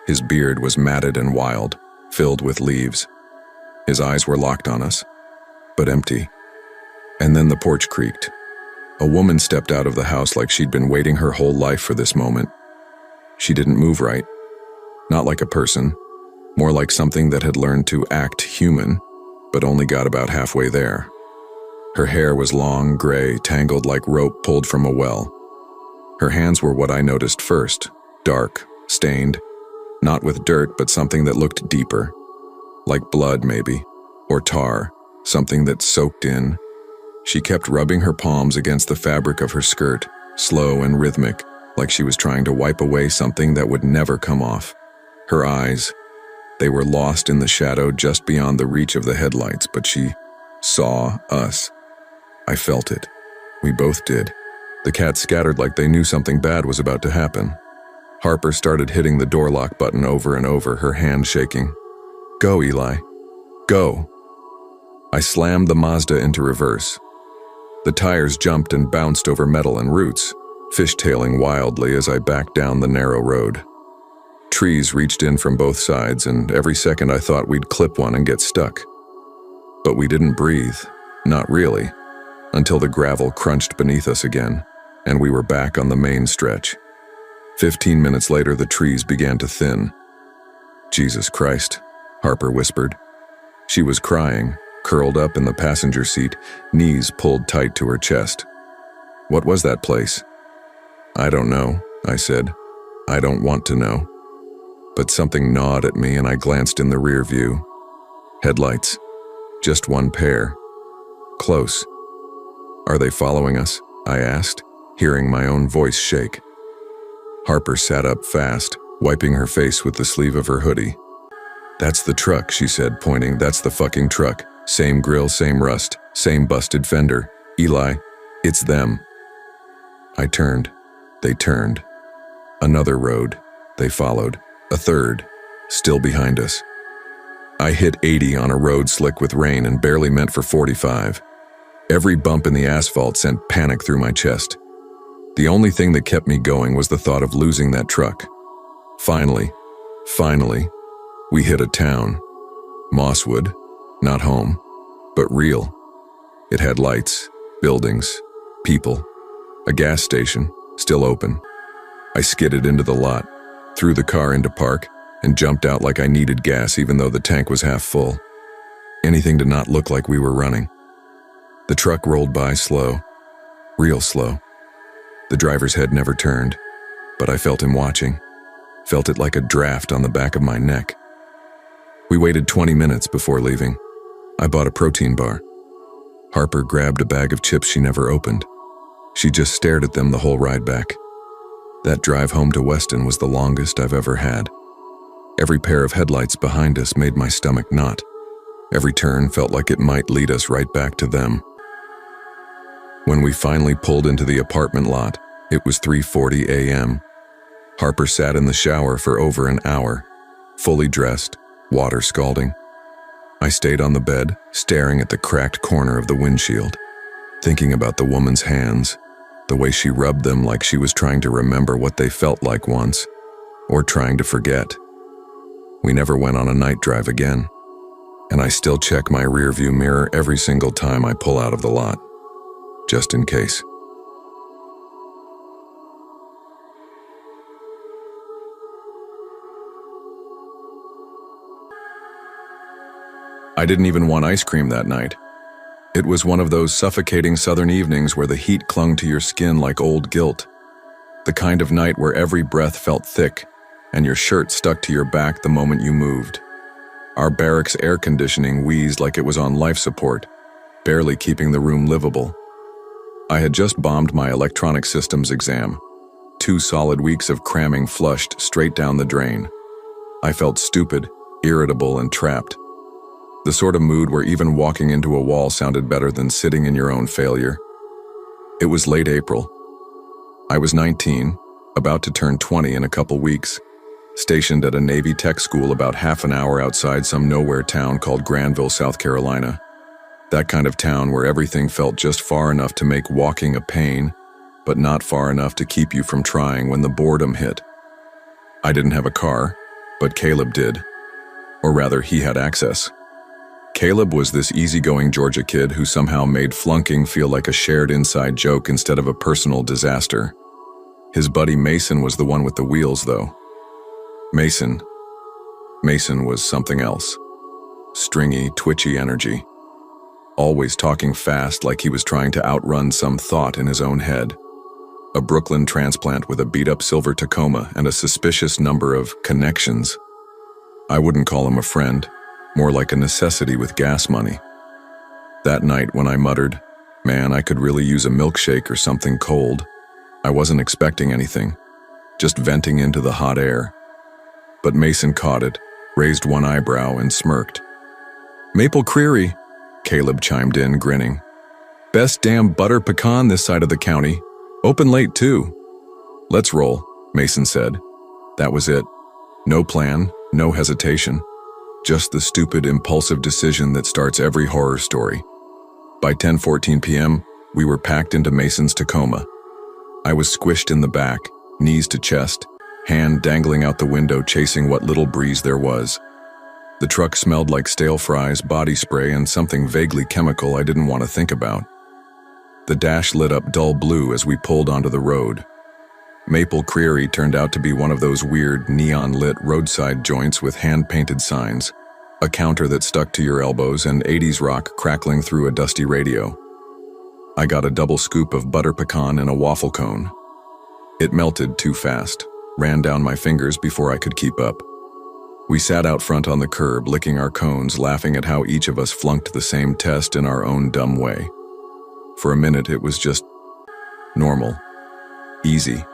His beard was matted and wild, filled with leaves. His eyes were locked on us, but empty. And then the porch creaked. A woman stepped out of the house like she'd been waiting her whole life for this moment. She didn't move right. Not like a person. more like something that had learned to act human, but only got about halfway there. Her hair was long, gray, tangled like rope pulled from a well. Her hands were what I noticed first, dark, stained, not with dirt but something that looked deeper, like blood maybe, or tar, something that soaked in. She kept rubbing her palms against the fabric of her skirt, slow and rhythmic, like she was trying to wipe away something that would never come off. Her eyes, they were lost in the shadow just beyond the reach of the headlights, but she saw us. I felt it. We both did. The cats scattered like they knew something bad was about to happen. Harper started hitting the door lock button over and over, her hand shaking. "Go, Eli. Go." I slammed the Mazda into reverse. The tires jumped and bounced over metal and roots, fishtailing wildly as I backed down the narrow road. Trees reached in from both sides, and every second I thought we'd clip one and get stuck. But we didn't breathe, not really, until the gravel crunched beneath us again, and we were back on the main stretch. 15 minutes later, the trees began to thin. "Jesus Christ," Harper whispered. She was crying, curled up in the passenger seat, knees pulled tight to her chest. "What was that place?" "I don't know," I said. "I don't want to know." But something gnawed at me and I glanced in the rear view. Headlights. Just one pair. Close. "Are they following us?" I asked, hearing my own voice shake. Harper sat up fast, wiping her face with the sleeve of her hoodie. "That's the truck," she said, pointing. "That's the fucking truck. Same grill, same rust, same busted fender. Eli, it's them." I turned. They turned. Another road. They followed. A third. Still behind us. I hit 80 on a road slick with rain and barely meant for 45. Every bump in the asphalt sent panic through my chest. The only thing that kept me going was the thought of losing that truck. Finally, we hit a town. Mosswood, not home, but real. It had lights, buildings, people, a gas station, still open. I skidded into the lot, threw the car into park, and jumped out like I needed gas even though the tank was half full. Anything to not look like we were running. The truck rolled by slow, real slow. The driver's head never turned, but I felt him watching, felt it like a draft on the back of my neck. We waited 20 minutes before leaving. I bought a protein bar. Harper grabbed a bag of chips she never opened. She just stared at them the whole ride back. That drive home to Weston was the longest I've ever had. Every pair of headlights behind us made my stomach knot. Every turn felt like it might lead us right back to them. When we finally pulled into the apartment lot, it was 3:40 a.m. Harper sat in the shower for over an hour, fully dressed, water scalding. I stayed on the bed, staring at the cracked corner of the windshield, thinking about the woman's hands, the way she rubbed them like she was trying to remember what they felt like once, or trying to forget. We never went on a night drive again, and I still check my rearview mirror every single time I pull out of the lot, just in case. I didn't even want ice cream that night. It was one of those suffocating southern evenings where the heat clung to your skin like old guilt. The kind of night where every breath felt thick and your shirt stuck to your back the moment you moved. Our barracks air conditioning wheezed like it was on life support, barely keeping the room livable. I had just bombed my electronic systems exam. 2 solid weeks of cramming flushed straight down the drain. I felt stupid, irritable, and trapped. The sort of mood where even walking into a wall sounded better than sitting in your own failure. It was late April. I was 19, about to turn 20 in a couple weeks, stationed at a Navy tech school about half an hour outside some nowhere town called Granville, South Carolina. That kind of town where everything felt just far enough to make walking a pain, but not far enough to keep you from trying when the boredom hit. I didn't have a car, but Caleb did. Or rather, he had access. Caleb was this easygoing Georgia kid who somehow made flunking feel like a shared inside joke instead of a personal disaster. His buddy Mason was the one with the wheels, though. Mason. Mason was something else. Stringy, twitchy energy. Always talking fast like he was trying to outrun some thought in his own head. A Brooklyn transplant with a beat-up silver Tacoma and a suspicious number of connections. I wouldn't call him a friend, more like a necessity with gas money. That night when I muttered, "Man, I could really use a milkshake or something cold," I wasn't expecting anything, just venting into the hot air. But Mason caught it, raised one eyebrow, and smirked. "Maple Creary," Caleb chimed in, grinning. "Best damn butter pecan this side of the county. Open late, too." "Let's roll," Mason said. That was it. No plan, no hesitation. Just the stupid, impulsive decision that starts every horror story. By 10:14 p.m., we were packed into Mason's Tacoma. I was squished in the back, knees to chest, hand dangling out the window chasing what little breeze there was. The truck smelled like stale fries, body spray, and something vaguely chemical I didn't want to think about. The dash lit up dull blue as we pulled onto the road. Maple Creary turned out to be one of those weird, neon-lit roadside joints with hand-painted signs, a counter that stuck to your elbows, and 80s rock crackling through a dusty radio. I got a double scoop of butter pecan in a waffle cone. It melted too fast, ran down my fingers before I could keep up. We sat out front on the curb, licking our cones, laughing at how each of us flunked the same test in our own dumb way. For a minute, it was just normal, easy.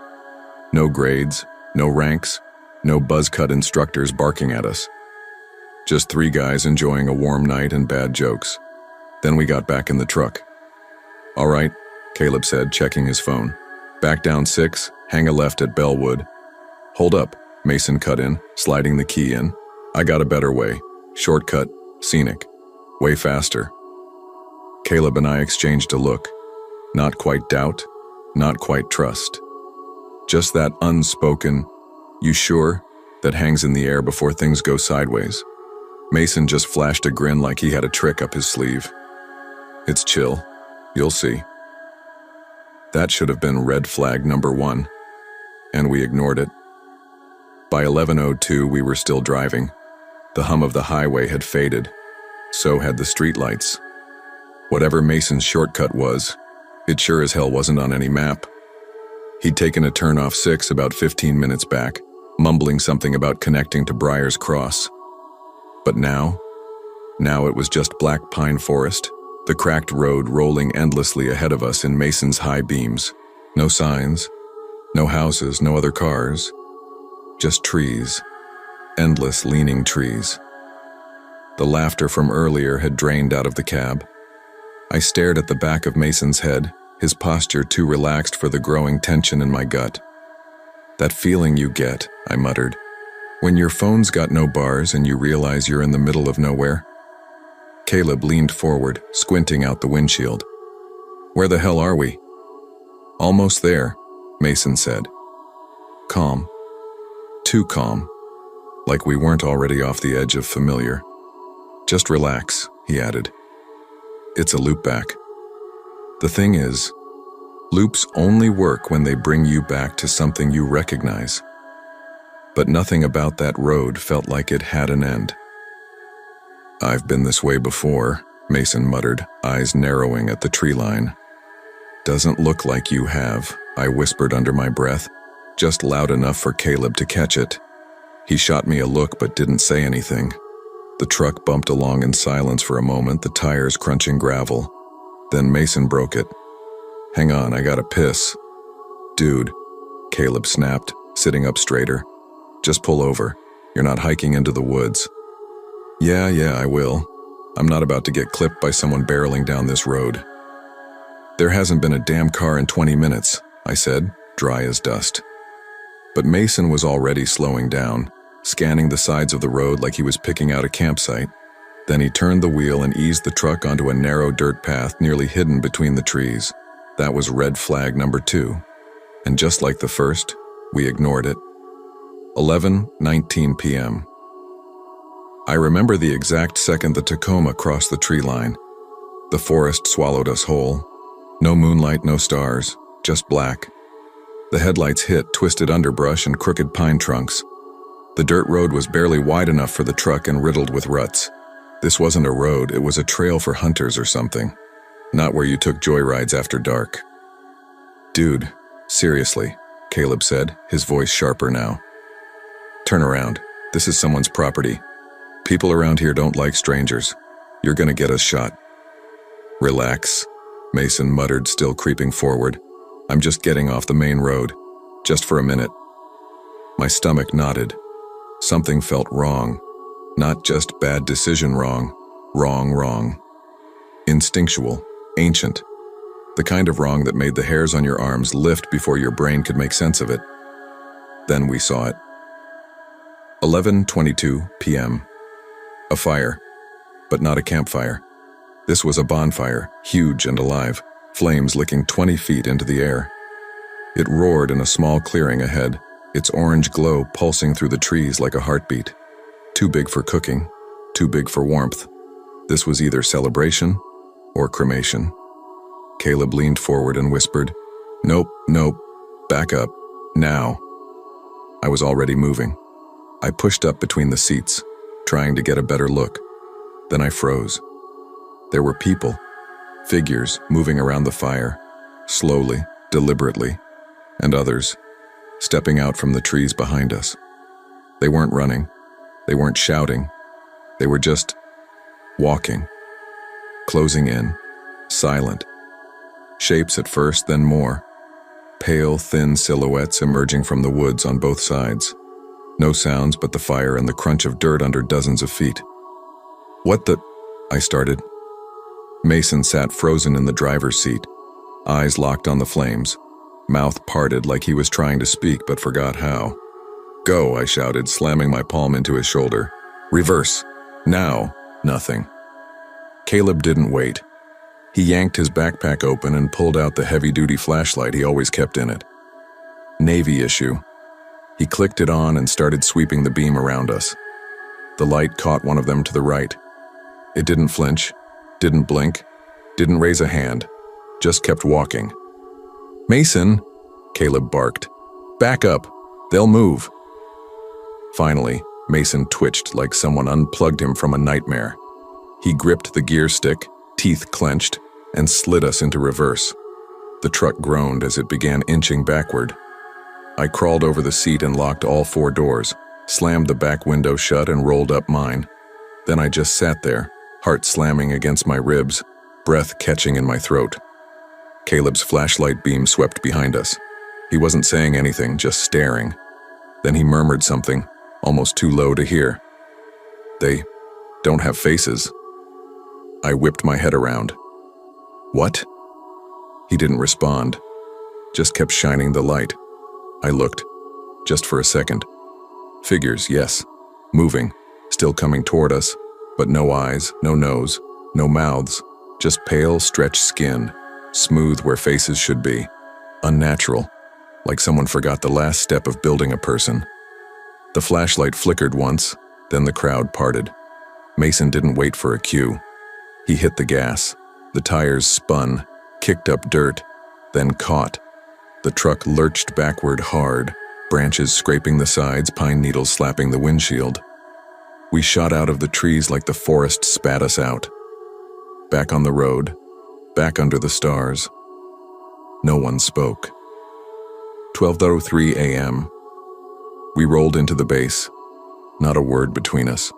No grades, no ranks, no buzz-cut instructors barking at us. Just three guys enjoying a warm night and bad jokes. Then we got back in the truck. "All right," Caleb said, checking his phone. "Back down 6, hang a left at Bellwood." "Hold up," Mason cut in, sliding the key in. "I got a better way. Shortcut, scenic, way faster." Caleb and I exchanged a look. Not quite doubt, not quite trust. Just that unspoken, "You sure?" that hangs in the air before things go sideways. Mason just flashed a grin like he had a trick up his sleeve. "It's chill. You'll see." That should have been red flag number 1, and we ignored it. By 11:02, we were still driving. The hum of the highway had faded. So had the streetlights. Whatever Mason's shortcut was, it sure as hell wasn't on any map. He'd taken a turn off 6 about 15 minutes back, mumbling something about connecting to Briar's Cross. But now it was just black pine forest, the cracked road rolling endlessly ahead of us in Mason's high beams. No signs, no houses, no other cars. Just trees, endless leaning trees. The laughter from earlier had drained out of the cab. I stared at the back of Mason's head, his posture too relaxed for the growing tension in my gut. "That feeling you get," I muttered, "when your phone's got no bars and you realize you're in the middle of nowhere." Caleb leaned forward, squinting out the windshield. "Where the hell are we?" "Almost there," Mason said. Calm. Too calm. Like we weren't already off the edge of familiar. "Just relax," he added. "It's a loop back. The thing is, loops only work when they bring you back to something you recognize. But nothing about that road felt like it had an end." "I've been this way before," Mason muttered, eyes narrowing at the tree line. "Doesn't look like you have," I whispered under my breath, just loud enough for Caleb to catch it. He shot me a look but didn't say anything. The truck bumped along in silence for a moment, the tires crunching gravel. Then Mason broke it. "Hang on, I gotta piss." "Dude," Caleb snapped, sitting up straighter. "Just pull over. You're not hiking into the woods." Yeah, I will. I'm not about to get clipped by someone barreling down this road." "There hasn't been a damn car in 20 minutes, I said, dry as dust. But Mason was already slowing down, scanning the sides of the road like he was picking out a campsite. Then he turned the wheel and eased the truck onto a narrow dirt path nearly hidden between the trees. That was red flag number 2. And just like the first, we ignored it. 11:19 p.m. I remember the exact second the Tacoma crossed the tree line. The forest swallowed us whole. No moonlight, no stars, just black. The headlights hit twisted underbrush and crooked pine trunks. The dirt road was barely wide enough for the truck and riddled with ruts. This wasn't a road, it was a trail for hunters or something. Not where you took joyrides after dark. "Dude, seriously," Caleb said, his voice sharper now. "Turn around. This is someone's property. People around here don't like strangers. You're gonna get us shot." "Relax," Mason muttered, still creeping forward. "I'm just getting off the main road. Just for a minute." My stomach knotted. Something felt wrong. Not just bad decision wrong. Wrong. Instinctual. Ancient. The kind of wrong that made the hairs on your arms lift before your brain could make sense of it. Then we saw it. 11:22 p.m. A fire. But not a campfire. This was a bonfire, huge and alive, flames licking 20 feet into the air. It roared in a small clearing ahead, its orange glow pulsing through the trees like a heartbeat. Too big for cooking, too big for warmth. This was either celebration or cremation. Caleb leaned forward and whispered, Nope, back up, now." I was already moving. I pushed up between the seats, trying to get a better look. Then I froze. There were people, figures moving around the fire, slowly, deliberately, and others stepping out from the trees behind us. They weren't running, they weren't shouting, they were just walking, closing in, silent. Shapes at first, then more. Pale, thin silhouettes emerging from the woods on both sides. No sounds but the fire and the crunch of dirt under dozens of feet. "What the—" I started. Mason sat frozen in the driver's seat, eyes locked on the flames, mouth parted like he was trying to speak but forgot how. "Go," I shouted, slamming my palm into his shoulder. "Reverse. Now." Nothing. Caleb didn't wait. He yanked his backpack open and pulled out the heavy-duty flashlight he always kept in it. Navy issue. He clicked it on and started sweeping the beam around us. The light caught one of them to the right. It didn't flinch, didn't blink, didn't raise a hand, just kept walking. "Mason," Caleb barked. "Back up. They'll move." Finally, Mason twitched like someone unplugged him from a nightmare. He gripped the gear stick, teeth clenched, and slid us into reverse. The truck groaned as it began inching backward. I crawled over the seat and locked all 4 doors, slammed the back window shut and rolled up mine. Then I just sat there, heart slamming against my ribs, breath catching in my throat. Caleb's flashlight beam swept behind us. He wasn't saying anything, just staring. Then he murmured something, almost too low to hear. "They don't have faces." I whipped my head around. "What?" He didn't respond, just kept shining the light. I looked, just for a second. Figures, yes, moving, still coming toward us, but no eyes, no nose, no mouths, just pale, stretched skin, smooth where faces should be, unnatural, like someone forgot the last step of building a person. The flashlight flickered once, then the crowd parted. Mason didn't wait for a cue. He hit the gas. The tires spun, kicked up dirt, then caught. The truck lurched backward hard, branches scraping the sides, pine needles slapping the windshield. We shot out of the trees like the forest spat us out. Back on the road, back under the stars. No one spoke. 12:03 a.m. We rolled into the base. Not a word between us.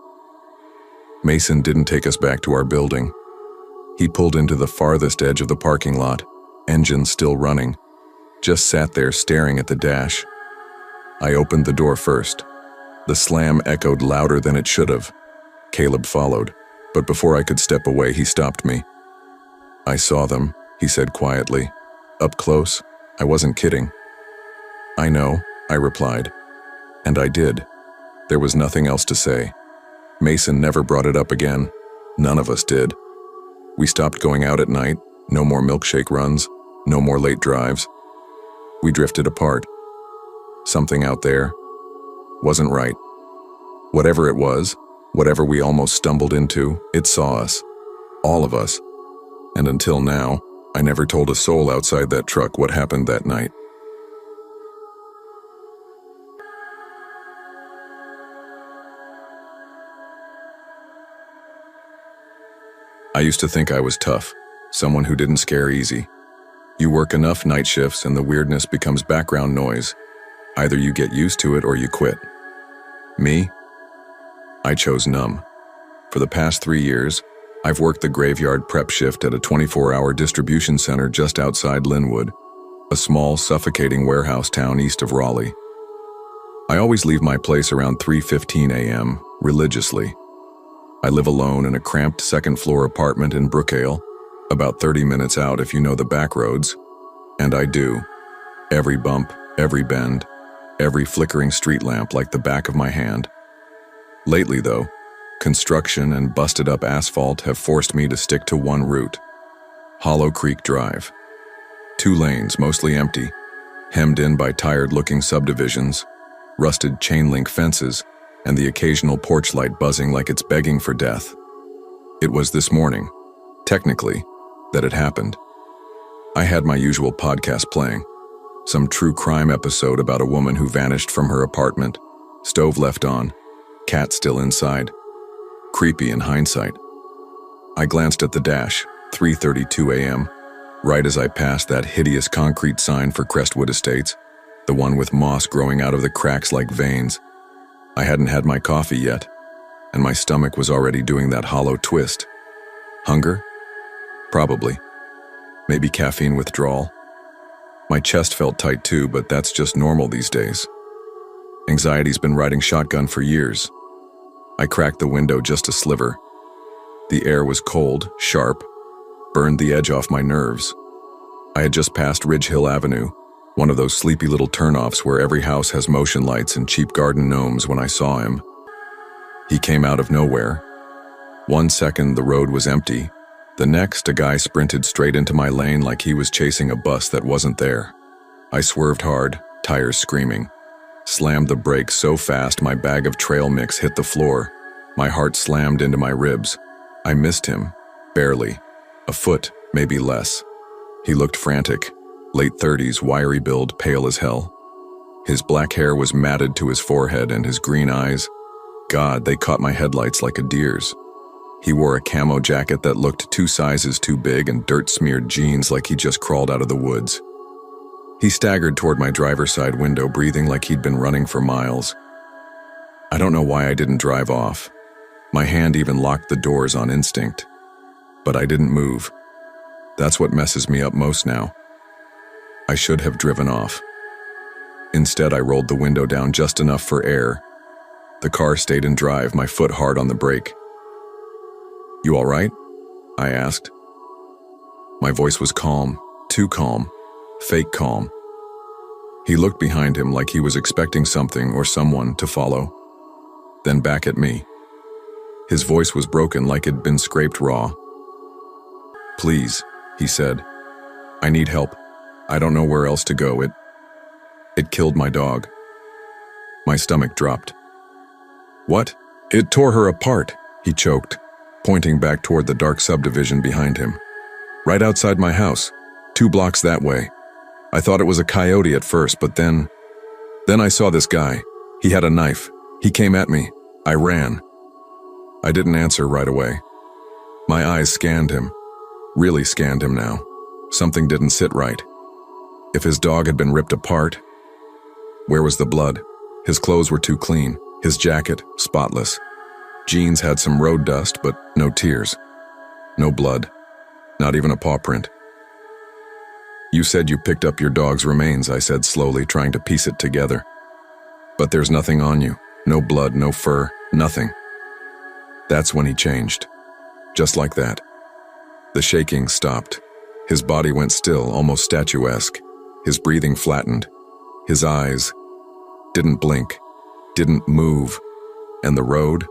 Mason didn't take us back to our building. He pulled into the farthest edge of the parking lot, engine still running, just sat there staring at the dash. I opened the door first. The slam echoed louder than it should have. Caleb followed, but before I could step away, he stopped me. "I saw them," he said quietly. "Up close. I wasn't kidding." "I know," I replied. And I did. There was nothing else to say. Mason never brought it up again. None of us did. We stopped going out at night, no more milkshake runs, no more late drives. We drifted apart. Something out there wasn't right. Whatever it was, whatever we almost stumbled into, it saw us. All of us. And until now, I never told a soul outside that truck what happened that night. I used to think I was tough, someone who didn't scare easy. You work enough night shifts and the weirdness becomes background noise. Either you get used to it or you quit. Me? I chose numb. For the past 3 years, I've worked the graveyard prep shift at a 24-hour distribution center just outside Linwood, a small, suffocating warehouse town east of Raleigh. I always leave my place around 3:15 a.m., religiously. I live alone in a cramped second-floor apartment in Brookale, about 30 minutes out if you know the back roads. And I do. Every bump, every bend, every flickering street lamp like the back of my hand. Lately, though, construction and busted-up asphalt have forced me to stick to one route: Hollow Creek Drive. 2 lanes, mostly empty, hemmed in by tired-looking subdivisions, rusted chain-link fences, and the occasional porch light buzzing like it's begging for death. It was this morning, technically, that it happened. I had my usual podcast playing, some true crime episode about a woman who vanished from her apartment, stove left on, cat still inside. Creepy in hindsight. I glanced at the dash, 3:32 a.m., right as I passed that hideous concrete sign for Crestwood Estates, the one with moss growing out of the cracks like veins. I hadn't had my coffee yet, and my stomach was already doing that hollow twist. Hunger? Probably. Maybe caffeine withdrawal. My chest felt tight too, but that's just normal these days. Anxiety's been riding shotgun for years. I cracked the window just a sliver. The air was cold, sharp, burned the edge off my nerves. I had just passed Ridge Hill Avenue, one of those sleepy little turnoffs where every house has motion lights and cheap garden gnomes, when I saw him. He came out of nowhere. 1 second the road was empty. The next, a guy sprinted straight into my lane like he was chasing a bus that wasn't there. I swerved hard, tires screaming. Slammed the brakes so fast my bag of trail mix hit the floor. My heart slammed into my ribs. I missed him, barely. A foot, maybe less. He looked frantic, late 30s, wiry build, pale as hell. His black hair was matted to his forehead, and his green eyes, God, they caught my headlights like a deer's. He wore a camo jacket that looked 2 sizes too big and dirt-smeared jeans like he just crawled out of the woods. He staggered toward my driver's side window, breathing like he'd been running for miles. I don't know why I didn't drive off. My hand even locked the doors on instinct. But I didn't move. That's what messes me up most now. I should have driven off. Instead, I rolled the window down just enough for air. The car stayed in drive, my foot hard on the brake. "You all right?" I asked. My voice was calm, too calm, fake calm. He looked behind him like he was expecting something or someone to follow, then back at me. His voice was broken like it'd been scraped raw. "Please," he said. "I need help. I don't know where else to go. It killed my dog." My stomach dropped. "What?" "It tore her apart," he choked, pointing back toward the dark subdivision behind him. "Right outside my house, 2 blocks that way. I thought it was a coyote at first, but then I saw this guy. He had a knife. He came at me. I ran." I didn't answer right away. My eyes scanned him. Really scanned him now. Something didn't sit right. If his dog had been ripped apart, where was the blood? His clothes were too clean. His jacket, spotless. Jeans had some road dust, but no tears. No blood. Not even a paw print. "You said you picked up your dog's remains," I said slowly, trying to piece it together. "But there's nothing on you. No blood, no fur, nothing." That's when he changed. Just like that. The shaking stopped. His body went still, almost statuesque. His breathing flattened. His eyes didn't blink, didn't move. And the road?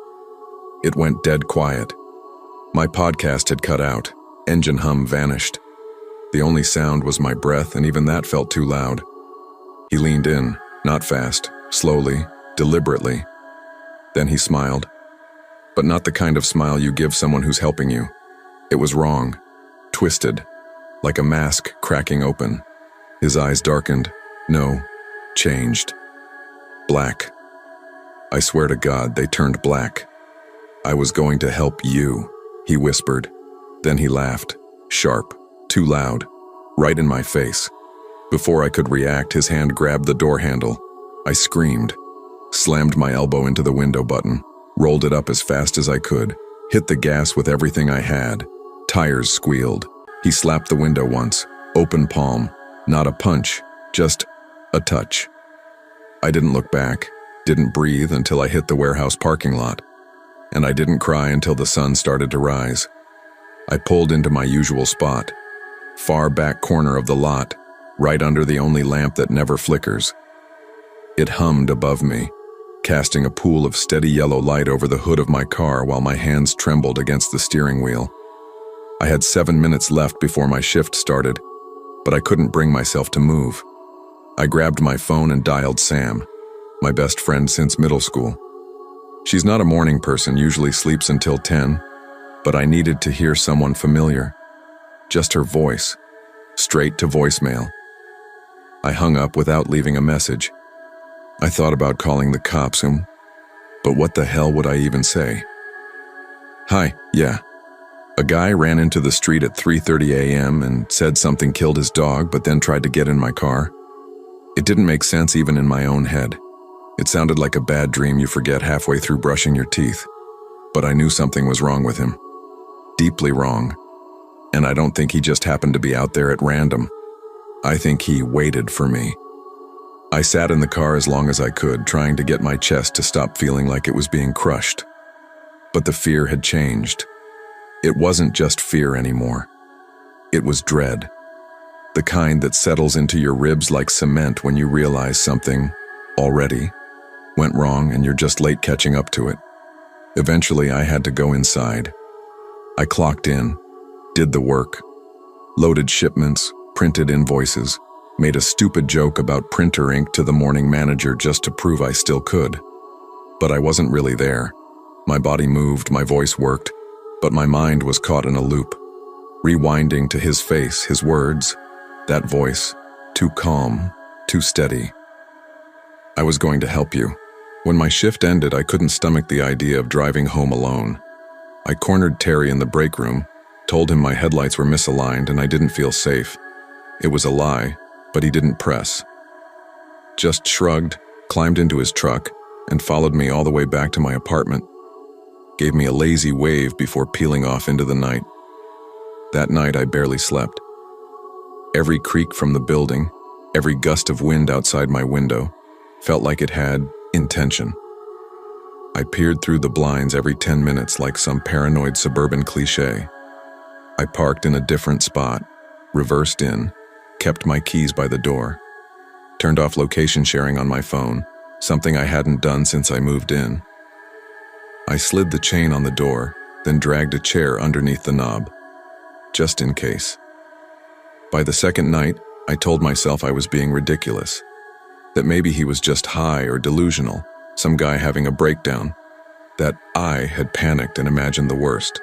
It went dead quiet. My podcast had cut out. Engine hum vanished. The only sound was my breath, and even that felt too loud. He leaned in, not fast, slowly, deliberately. Then he smiled. But not the kind of smile you give someone who's helping you. It was wrong, twisted, like a mask cracking open. His eyes darkened. No, changed. Black. I swear to God, they turned black. "I was going to help you," he whispered. Then he laughed, sharp, too loud, right in my face. Before I could react, his hand grabbed the door handle. I screamed, slammed my elbow into the window button, rolled it up as fast as I could, hit the gas with everything I had. Tires squealed. He slapped the window once, open palm, not a punch, just a touch. I didn't look back, didn't breathe until I hit the warehouse parking lot, and I didn't cry until the sun started to rise. I pulled into my usual spot, far back corner of the lot, right under the only lamp that never flickers. It hummed above me, casting a pool of steady yellow light over the hood of my car while my hands trembled against the steering wheel. I had 7 minutes left before my shift started, but I couldn't bring myself to move. I grabbed my phone and dialed Sam, my best friend since middle school. She's not a morning person, usually sleeps until 10, but I needed to hear someone familiar. Just her voice, straight to voicemail. I hung up without leaving a message. I thought about calling the cops, but what the hell would I even say? Hi, yeah. A guy ran into the street at 3:30 a.m. and said something killed his dog, but then tried to get in my car. It didn't make sense even in my own head. It sounded like a bad dream you forget halfway through brushing your teeth. But I knew something was wrong with him. Deeply wrong. And I don't think he just happened to be out there at random. I think he waited for me. I sat in the car as long as I could, trying to get my chest to stop feeling like it was being crushed. But the fear had changed. It wasn't just fear anymore. It was dread. The kind that settles into your ribs like cement when you realize something, already, went wrong and you're just late catching up to it. Eventually, I had to go inside. I clocked in, did the work, loaded shipments, printed invoices, made a stupid joke about printer ink to the morning manager just to prove I still could. But I wasn't really there. My body moved, my voice worked, but my mind was caught in a loop, rewinding to his face, his words, that voice, too calm, too steady. I was going to help you. When my shift ended, I couldn't stomach the idea of driving home alone. I cornered Terry in the break room, told him my headlights were misaligned and I didn't feel safe. It was a lie, but he didn't press. Just shrugged, climbed into his truck, and followed me all the way back to my apartment. Gave me a lazy wave before peeling off into the night. That night I barely slept. Every creak from the building, every gust of wind outside my window, felt like it had intention. I peered through the blinds every 10 minutes like some paranoid suburban cliché. I parked in a different spot, reversed in, kept my keys by the door, turned off location sharing on my phone, something I hadn't done since I moved in. I slid the chain on the door, then dragged a chair underneath the knob, just in case. By the second night, I told myself I was being ridiculous, that maybe he was just high or delusional, some guy having a breakdown, that I had panicked and imagined the worst,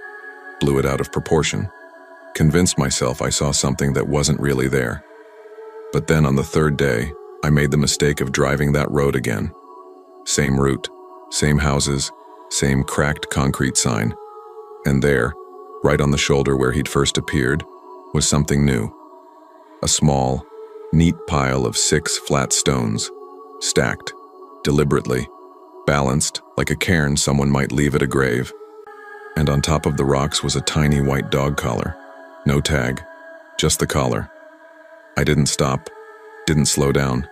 blew it out of proportion, convinced myself I saw something that wasn't really there. But then on the third day, I made the mistake of driving that road again. Same route, same houses, same cracked concrete sign. And there, right on the shoulder where he'd first appeared, was something new. A small, neat pile of 6 flat stones, stacked, deliberately, balanced like a cairn someone might leave at a grave. And on top of the rocks was a tiny white dog collar. No tag, just the collar. I didn't stop, didn't slow down,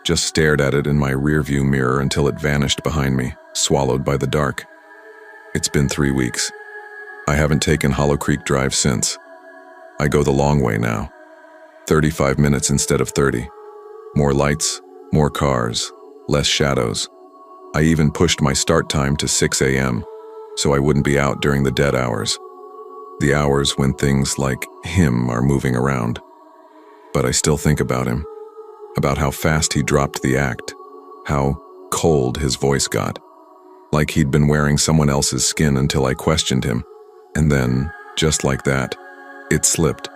just stared at it in my rearview mirror until it vanished behind me, swallowed by the dark. It's been 3 weeks. I haven't taken Hollow Creek Drive since. I go the long way now. 35 minutes instead of 30. More lights, more cars, less shadows. I even pushed my start time to 6 a.m. so I wouldn't be out during the dead hours. The hours when things like him are moving around. But I still think about him, about how fast he dropped the act, how cold his voice got, like he'd been wearing someone else's skin until I questioned him, and then, just like that, it slipped.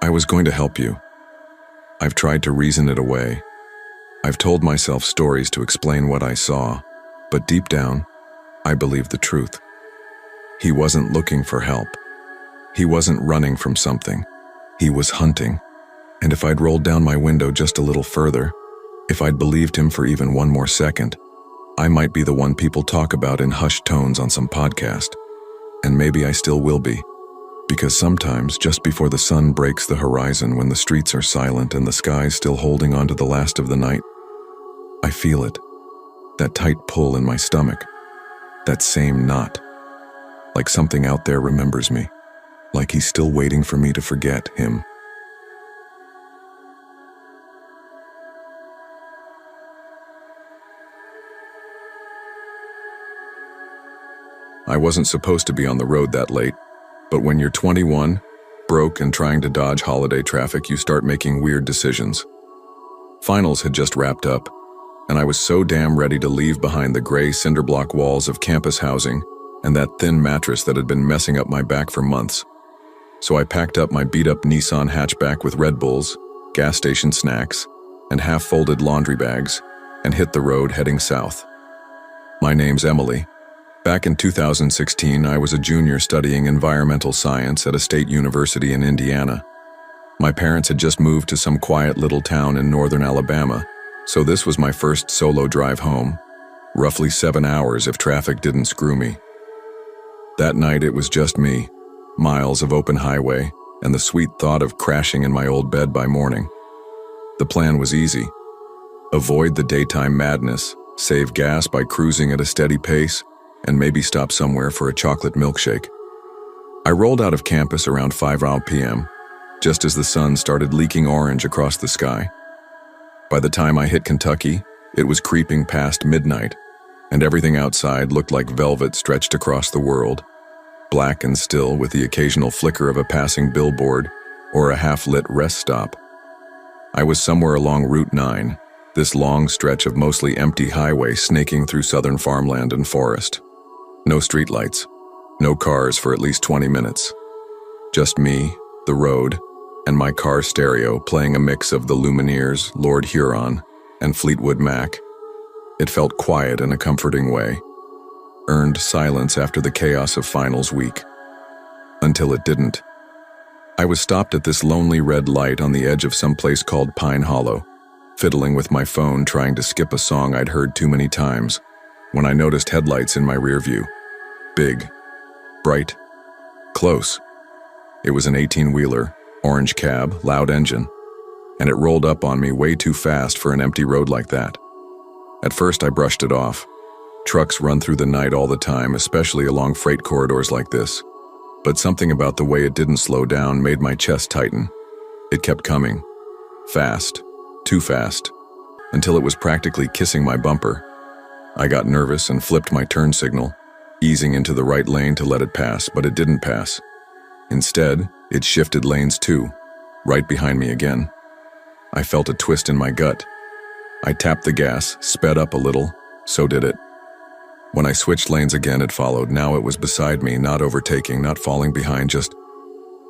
I was going to help you. I've tried to reason it away. I've told myself stories to explain what I saw, but deep down, I believe the truth. He wasn't looking for help. He wasn't running from something. He was hunting. And if I'd rolled down my window just a little further, if I'd believed him for even one more second, I might be the one people talk about in hushed tones on some podcast. And maybe I still will be. Because sometimes, just before the sun breaks the horizon, when the streets are silent and the sky's still holding on to the last of the night, I feel it. That tight pull in my stomach. That same knot. Like something out there remembers me. Like he's still waiting for me to forget him. I wasn't supposed to be on the road that late, but when you're 21, broke and trying to dodge holiday traffic, you start making weird decisions. Finals had just wrapped up, and I was so damn ready to leave behind the gray cinderblock walls of campus housing and that thin mattress that had been messing up my back for months. So I packed up my beat-up Nissan hatchback with Red Bulls, gas station snacks, and half-folded laundry bags, and hit the road heading south. My name's Emily. Back in 2016, I was a junior studying environmental science at a state university in Indiana. My parents had just moved to some quiet little town in northern Alabama, so this was my first solo drive home, roughly 7 hours if traffic didn't screw me. That night it was just me, miles of open highway, and the sweet thought of crashing in my old bed by morning. The plan was easy. Avoid the daytime madness, save gas by cruising at a steady pace, and maybe stop somewhere for a chocolate milkshake. I rolled out of campus around 5 p.m., just as the sun started leaking orange across the sky. By the time I hit Kentucky, it was creeping past midnight, and everything outside looked like velvet stretched across the world, black and still with the occasional flicker of a passing billboard or a half-lit rest stop. I was somewhere along Route 9, this long stretch of mostly empty highway snaking through southern farmland and forest. No streetlights, no cars for at least 20 minutes. Just me, the road, and my car stereo playing a mix of the Lumineers, Lord Huron, and Fleetwood Mac. It felt quiet in a comforting way. Earned silence after the chaos of finals week. Until it didn't. I was stopped at this lonely red light on the edge of some place called Pine Hollow, fiddling with my phone trying to skip a song I'd heard too many times, when I noticed headlights in my rear view. Big, bright, close. It was an 18-wheeler, orange cab, loud engine, and it rolled up on me way too fast for an empty road like that. At first I brushed it off. Trucks run through the night all the time, especially along freight corridors like this. But something about the way it didn't slow down made my chest tighten. It kept coming. Fast. Too fast. Until it was practically kissing my bumper. I got nervous and flipped my turn signal, easing into the right lane to let it pass, but it didn't pass. Instead, it shifted lanes too, right behind me again. I felt a twist in my gut. I tapped the gas, sped up a little, so did it. When I switched lanes again, it followed. Now it was beside me, not overtaking, not falling behind, just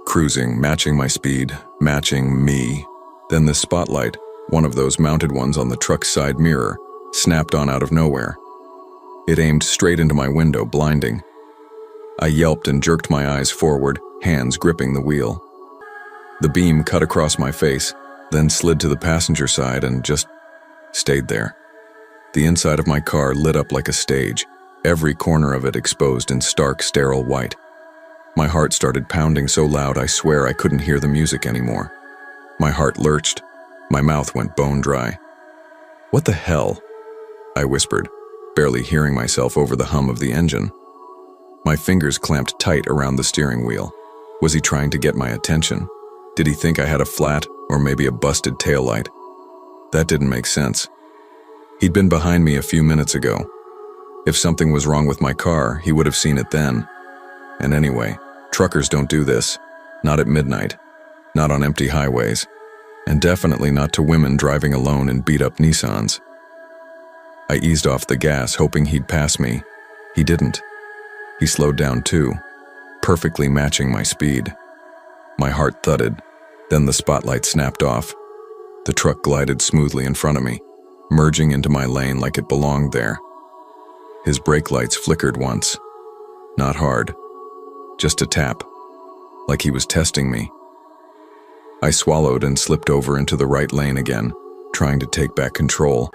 cruising, matching my speed, matching me. Then the spotlight, one of those mounted ones on the truck's side mirror, snapped on out of nowhere. It aimed straight into my window, blinding. I yelped and jerked my eyes forward, hands gripping the wheel. The beam cut across my face, then slid to the passenger side and just stayed there. The inside of my car lit up like a stage, every corner of it exposed in stark, sterile white. My heart started pounding so loud I swear I couldn't hear the music anymore. My heart lurched. My mouth went bone dry. "What the hell?" I whispered, barely hearing myself over the hum of the engine. My fingers clamped tight around the steering wheel. Was he trying to get my attention? Did he think I had a flat or maybe a busted taillight? That didn't make sense. He'd been behind me a few minutes ago. If something was wrong with my car, he would have seen it then. And anyway, truckers don't do this. Not at midnight. Not on empty highways. And definitely not to women driving alone in beat-up Nissans. I eased off the gas, hoping he'd pass me. He didn't. He slowed down too, perfectly matching my speed. My heart thudded, then the spotlight snapped off. The truck glided smoothly in front of me, merging into my lane like it belonged there. His brake lights flickered once. Not hard. Just a tap. like he was testing me. I swallowed and slipped over into the right lane again, trying to take back control,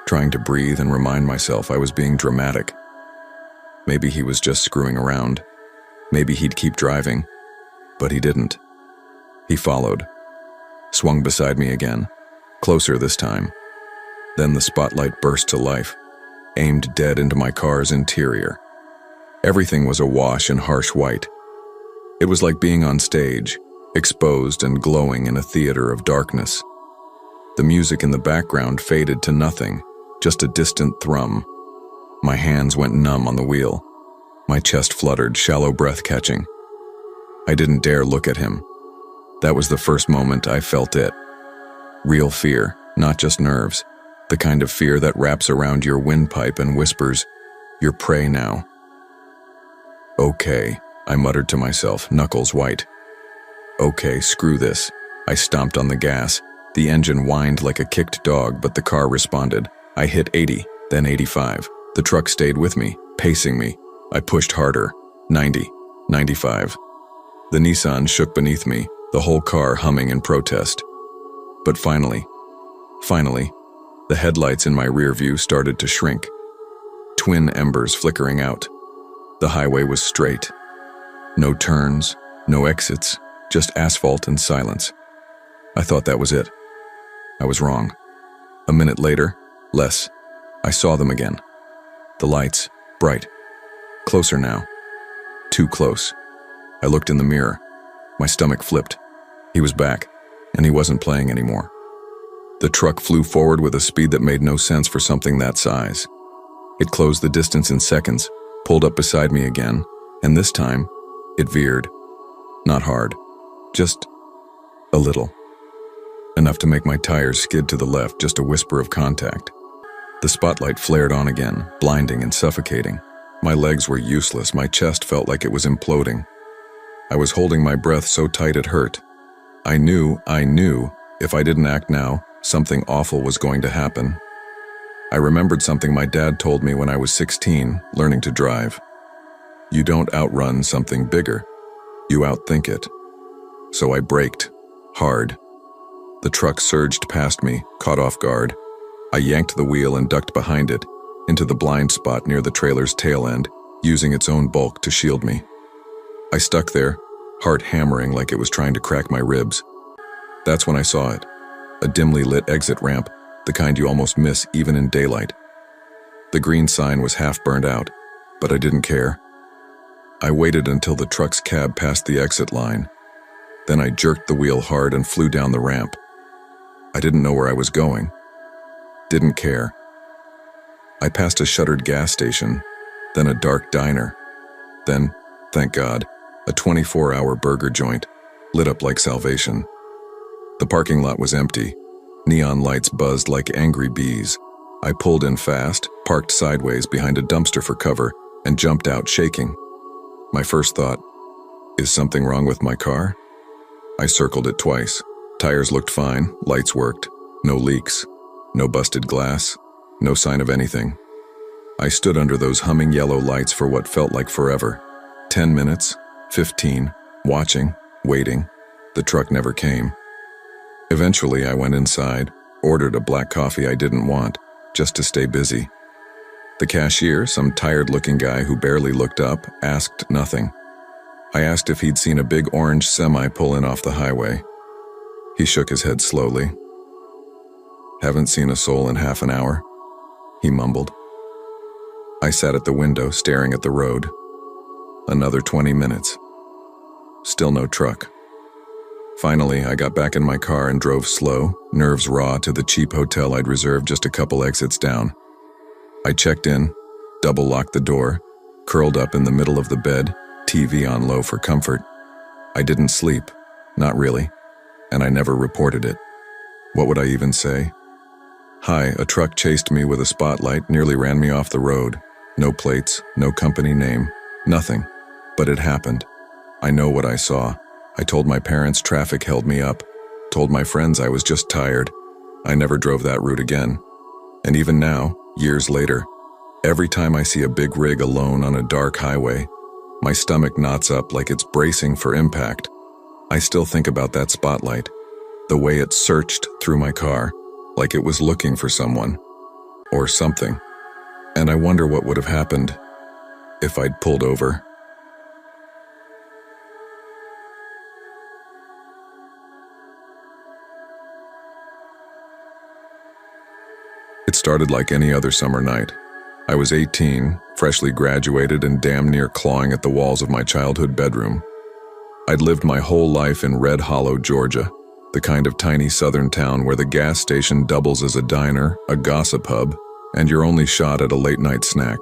trying to breathe and remind myself I was being dramatic. Maybe he was just screwing around. Maybe he'd keep driving. But he didn't. He followed, swung beside me again, closer this time. Then the spotlight burst to life, aimed dead into my car's interior. Everything was awash in harsh white. It was like being on stage, exposed and glowing in a theater of darkness. The music in the background faded to nothing, just a distant thrum. My hands went numb on the wheel. My chest fluttered, shallow breath catching. I didn't dare look at him. That was the first moment I felt it. Real fear, not just nerves. The kind of fear that wraps around your windpipe and whispers, "You're prey now." "Okay," I muttered to myself, knuckles white. "Okay, screw this." I stomped on the gas. The engine whined like a kicked dog, but the car responded. I hit 80, then 85. The truck stayed with me, pacing me. I pushed harder. 90, 95. The Nissan shook beneath me, the whole car humming in protest. But finally, the headlights in my rear view started to shrink. Twin embers flickering out. The highway was straight. No turns, no exits, just asphalt and silence. I thought that was it. I was wrong. A minute later, less, I saw them again. The lights, bright. Closer now. Too close. I looked in the mirror. My stomach flipped. He was back, and he wasn't playing anymore. The truck flew forward with a speed that made no sense for something that size. It closed the distance in seconds, pulled up beside me again, and this time, it veered. Not hard, just a little. Enough to make my tires skid to the left, just a whisper of contact. The spotlight flared on again, blinding and suffocating. My legs were useless, my chest felt like it was imploding. I was holding my breath so tight it hurt. I knew, if I didn't act now, something awful was going to happen. I remembered something my dad told me when I was 16, learning to drive. You don't outrun something bigger, you outthink it. So I braked, hard. The truck surged past me, caught off guard. I yanked the wheel and ducked behind it, into the blind spot near the trailer's tail end, using its own bulk to shield me. I stuck there, heart hammering like it was trying to crack my ribs. That's when I saw it. A dimly lit exit ramp, the kind you almost miss even in daylight. The green sign was half burned out, but I didn't care. I waited until the truck's cab passed the exit line. Then I jerked the wheel hard and flew down the ramp. I didn't know where I was going. Didn't care. I passed a shuttered gas station, then a dark diner. Then, thank God, a 24-hour burger joint, lit up like salvation. The parking lot was empty. Neon lights buzzed like angry bees. I pulled in fast, parked sideways behind a dumpster for cover, and jumped out shaking. My first thought, is something wrong with my car? I circled it twice. Tires looked fine, lights worked. No leaks, no busted glass, no sign of anything. I stood under those humming yellow lights for what felt like forever. 10 minutes, 15, watching, waiting. The truck never came. Eventually, I went inside, ordered a black coffee I didn't want, just to stay busy. The cashier, some tired-looking guy who barely looked up, asked nothing. I asked if he'd seen a big orange semi pull in off the highway. He shook his head slowly. "Haven't seen a soul in half an hour," he mumbled. I sat at the window, staring at the road. Another 20 minutes. Still no truck. Finally, I got back in my car and drove slow, nerves raw, to the cheap hotel I'd reserved just a couple exits down. I checked in, double-locked the door, curled up in the middle of the bed, TV on low for comfort. I didn't sleep, not really, and I never reported it. What would I even say? Hi, a truck chased me with a spotlight, nearly ran me off the road. No plates, no company name, nothing. But it happened. I know what I saw. I told my parents traffic held me up. Told my friends I was just tired. I never drove that route again. And even now, years later, every time I see a big rig alone on a dark highway, My stomach knots up like it's bracing for impact. I still think about that spotlight, the way it searched through my car, like it was looking for someone, or something. And I wonder what would have happened if I'd pulled over. It started like any other summer night. I was 18, freshly graduated and damn near clawing at the walls of my childhood bedroom. I'd lived my whole life in Red Hollow, Georgia, the kind of tiny southern town where the gas station doubles as a diner, a gossip hub, and you're only shot at a late-night snack.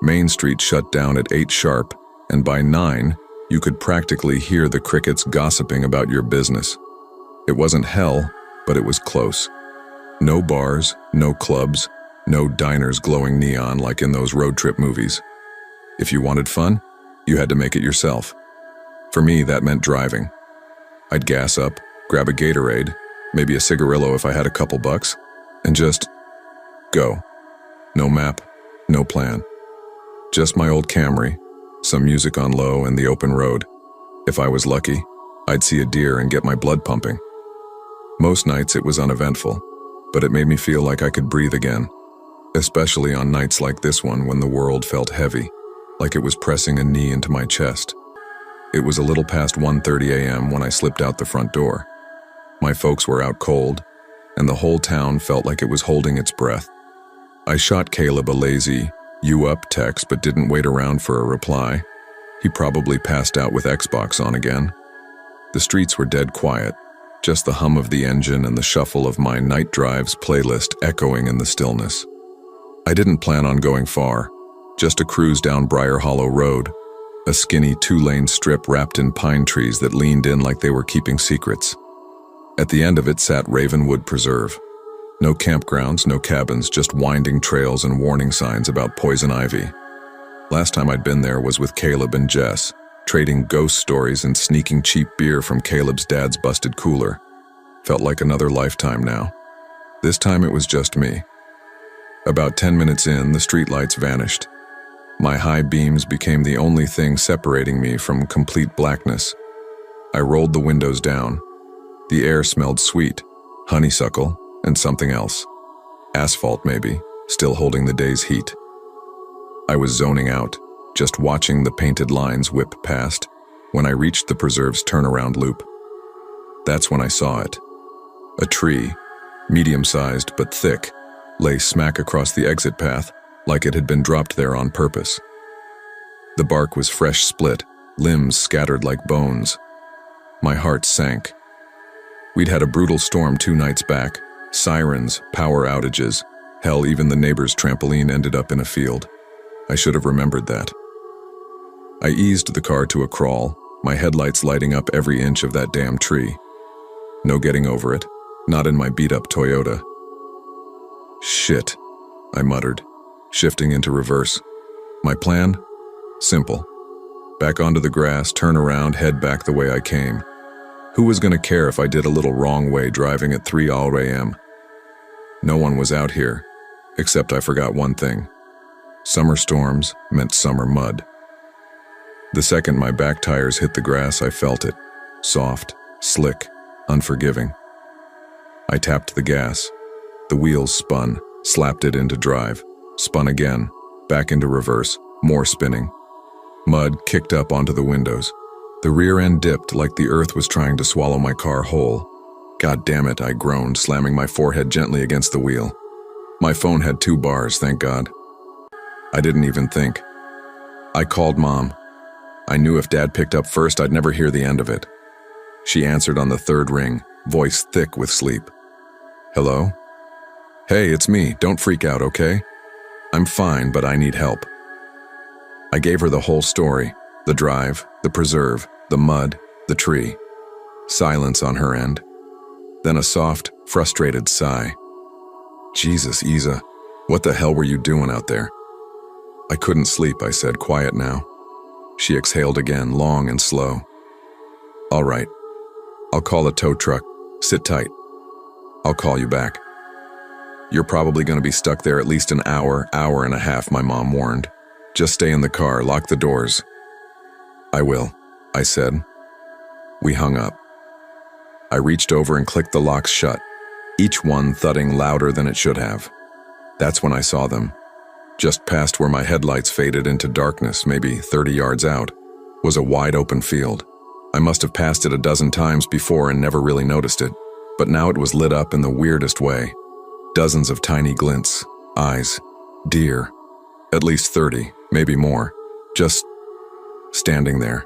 Main Street shut down at 8 sharp, and by 9, you could practically hear the crickets gossiping about your business. It wasn't hell, but it was close. No bars, no clubs, no diners glowing neon like in those road trip movies. If you wanted fun, you had to make it yourself. For me, that meant driving. I'd gas up, grab a Gatorade, maybe a cigarillo if I had a couple bucks, and just go. No map, no plan. Just my old Camry, some music on low and the open road. If I was lucky, I'd see a deer and get my blood pumping. Most nights it was uneventful, but it made me feel like I could breathe again, especially on nights like this one when the world felt heavy, like it was pressing a knee into my chest. It was a little past 1:30 a.m. when I slipped out the front door. My folks were out cold, and the whole town felt like it was holding its breath. I shot Caleb a lazy, "You up" text but didn't wait around for a reply. He probably passed out with Xbox on again. The streets were dead quiet, just the hum of the engine and the shuffle of my Night Drives playlist echoing in the stillness. I didn't plan on going far, just a cruise down Briar Hollow Road, a skinny 2-lane strip wrapped in pine trees that leaned in like they were keeping secrets. At the end of it sat Ravenwood Preserve. No campgrounds, no cabins, just winding trails and warning signs about poison ivy. Last time I'd been there was with Caleb and Jess, trading ghost stories and sneaking cheap beer from Caleb's dad's busted cooler. Felt like another lifetime now. This time it was just me. About 10 minutes in, the streetlights vanished. My high beams became the only thing separating me from complete blackness. I rolled the windows down. The air smelled sweet, honeysuckle, and something else. Asphalt maybe, still holding the day's heat. I was zoning out, just watching the painted lines whip past, when I reached the preserve's turnaround loop. That's when I saw it. A tree, medium-sized but thick, lay smack across the exit path, like it had been dropped there on purpose. The bark was fresh split, limbs scattered like bones. My heart sank. We'd had a brutal storm 2 nights back, sirens, power outages, hell, even the neighbor's trampoline ended up in a field. I should have remembered that. I eased the car to a crawl, my headlights lighting up every inch of that damn tree. No getting over it, not in my beat-up Toyota. Shit, I muttered, shifting into reverse. My plan? Simple. Back onto the grass, turn around, head back the way I came. Who was gonna care if I did a little wrong way driving at 3 a.m.? No one was out here, except I forgot one thing. Summer storms meant summer mud. The second my back tires hit the grass, I felt it. Soft, slick, unforgiving. I tapped the gas. The wheels spun, slapped it into drive, spun again, back into reverse, more spinning. Mud kicked up onto the windows. The rear end dipped like the earth was trying to swallow my car whole. God damn it, I groaned, slamming my forehead gently against the wheel. My phone had 2 bars, thank God. I didn't even think. I called Mom. I knew if Dad picked up first, I'd never hear the end of it. She answered on the 3rd ring, voice thick with sleep. Hello? Hey, it's me. Don't freak out, okay? I'm fine, but I need help. I gave her the whole story. The drive, the preserve, the mud, the tree. Silence on her end. Then a soft, frustrated sigh. Jesus, Isa, what the hell were you doing out there? I couldn't sleep, I said, quiet now. She exhaled again, long and slow. All right. I'll call a tow truck. Sit tight. I'll call you back. You're probably going to be stuck there at least an hour, hour and a half, my mom warned. Just stay in the car, lock the doors. "I will," I said. We hung up. I reached over and clicked the locks shut, each one thudding louder than it should have. That's when I saw them. Just past where my headlights faded into darkness, maybe 30 yards out, was a wide open field. I must have passed it a dozen times before and never really noticed it, but now it was lit up in the weirdest way. Dozens of tiny glints, eyes, deer, at least 30, maybe more, just standing there,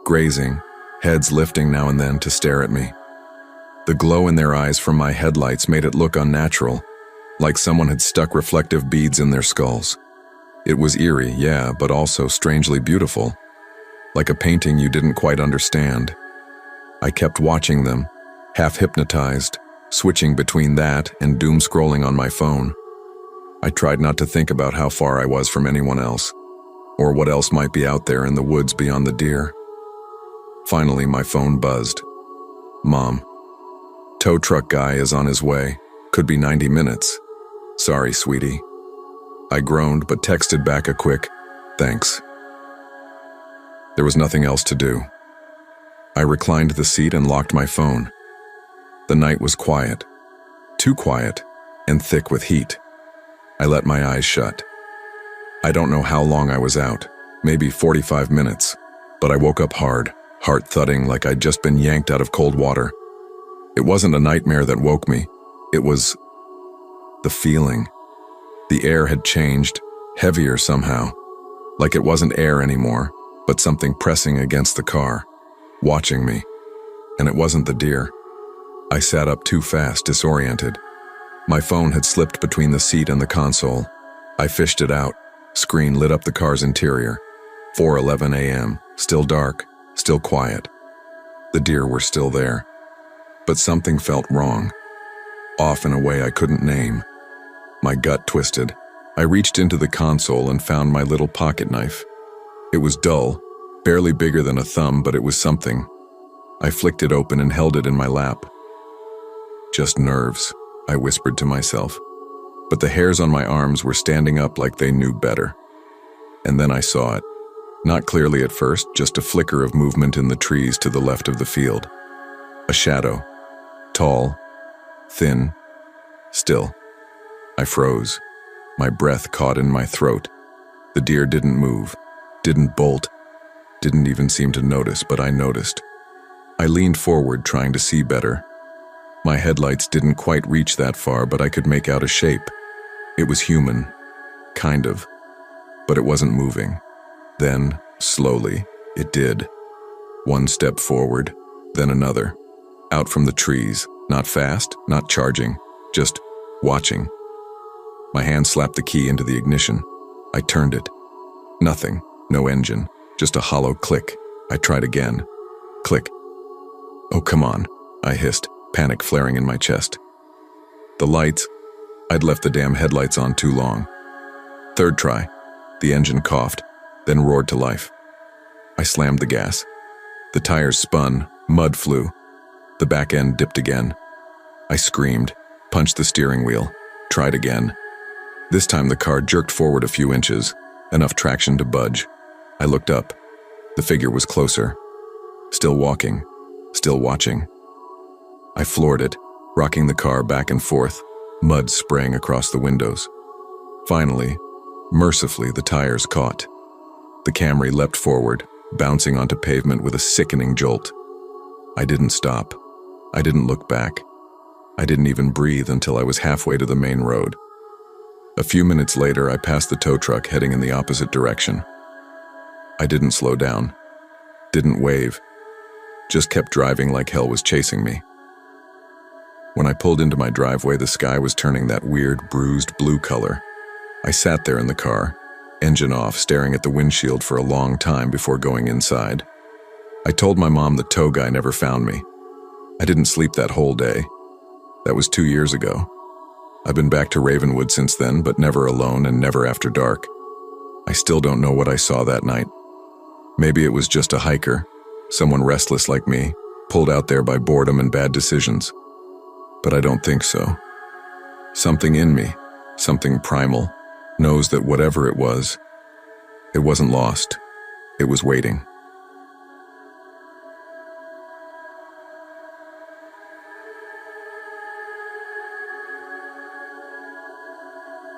grazing, heads lifting now and then to stare at me. The glow in their eyes from my headlights made it look unnatural, like someone had stuck reflective beads in their skulls. It was eerie, yeah, but also strangely beautiful, like a painting you didn't quite understand. I kept watching them, half hypnotized, switching between that and doom scrolling on my phone. I tried not to think about how far I was from anyone else, or what else might be out there in the woods beyond the deer. Finally, my phone buzzed. "Mom, tow truck guy is on his way. Could be 90 minutes. Sorry, sweetie." I groaned but texted back a quick, "Thanks." There was nothing else to do. I reclined the seat and locked my phone. The night was quiet. Too quiet, and thick with heat. I let my eyes shut. I don't know how long I was out, maybe 45 minutes, but I woke up hard, heart thudding like I'd just been yanked out of cold water. It wasn't a nightmare that woke me. It was the feeling. The air had changed, heavier somehow, like it wasn't air anymore, but something pressing against the car, watching me. And it wasn't the deer. I sat up too fast, disoriented. My phone had slipped between the seat and the console. I fished it out. Screen lit up the car's interior. 4:11 a.m., still dark, still quiet. The deer were still there. But something felt wrong, off in a way I couldn't name. My gut twisted. I reached into the console and found my little pocket knife. It was dull, barely bigger than a thumb, but it was something. I flicked it open and held it in my lap. "Just nerves," I whispered to myself. But the hairs on my arms were standing up like they knew better. And then I saw it. Not clearly at first, just a flicker of movement in the trees to the left of the field. A shadow. Tall, thin, still. I froze. My breath caught in my throat. The deer didn't move, didn't bolt, didn't even seem to notice, but I noticed. I leaned forward, trying to see better. My headlights didn't quite reach that far, but I could make out a shape. It was human, kind of, but it wasn't moving. Then, slowly, it did. One step forward, then another. Out from the trees, not fast, not charging, just watching. My hand slapped the key into the ignition. I turned it. Nothing, no engine, just a hollow click. I tried again. Click. "Oh, come on," I hissed, panic flaring in my chest. The lights, I'd left the damn headlights on too long. Third try. The engine coughed, then roared to life. I slammed the gas. The tires spun, mud flew. The back end dipped again. I screamed, punched the steering wheel, tried again. This time the car jerked forward a few inches, enough traction to budge. I looked up. The figure was closer. Still walking, still watching. I floored it, rocking the car back and forth, mud spraying across the windows. Finally, mercifully, the tires caught. The Camry leapt forward, bouncing onto pavement with a sickening jolt. I didn't stop. I didn't look back. I didn't even breathe until I was halfway to the main road. A few minutes later, I passed the tow truck heading in the opposite direction. I didn't slow down, didn't wave, just kept driving like hell was chasing me. When I pulled into my driveway, the sky was turning that weird, bruised blue color. I sat there in the car, engine off, staring at the windshield for a long time before going inside. I told my mom the tow guy never found me. I didn't sleep that whole day. That was 2 years ago. I've been back to Ravenwood since then, but never alone and never after dark. I still don't know what I saw that night. Maybe it was just a hiker, someone restless like me, pulled out there by boredom and bad decisions. But I don't think so. Something in me, something primal, knows that whatever it wasn't lost. It was waiting.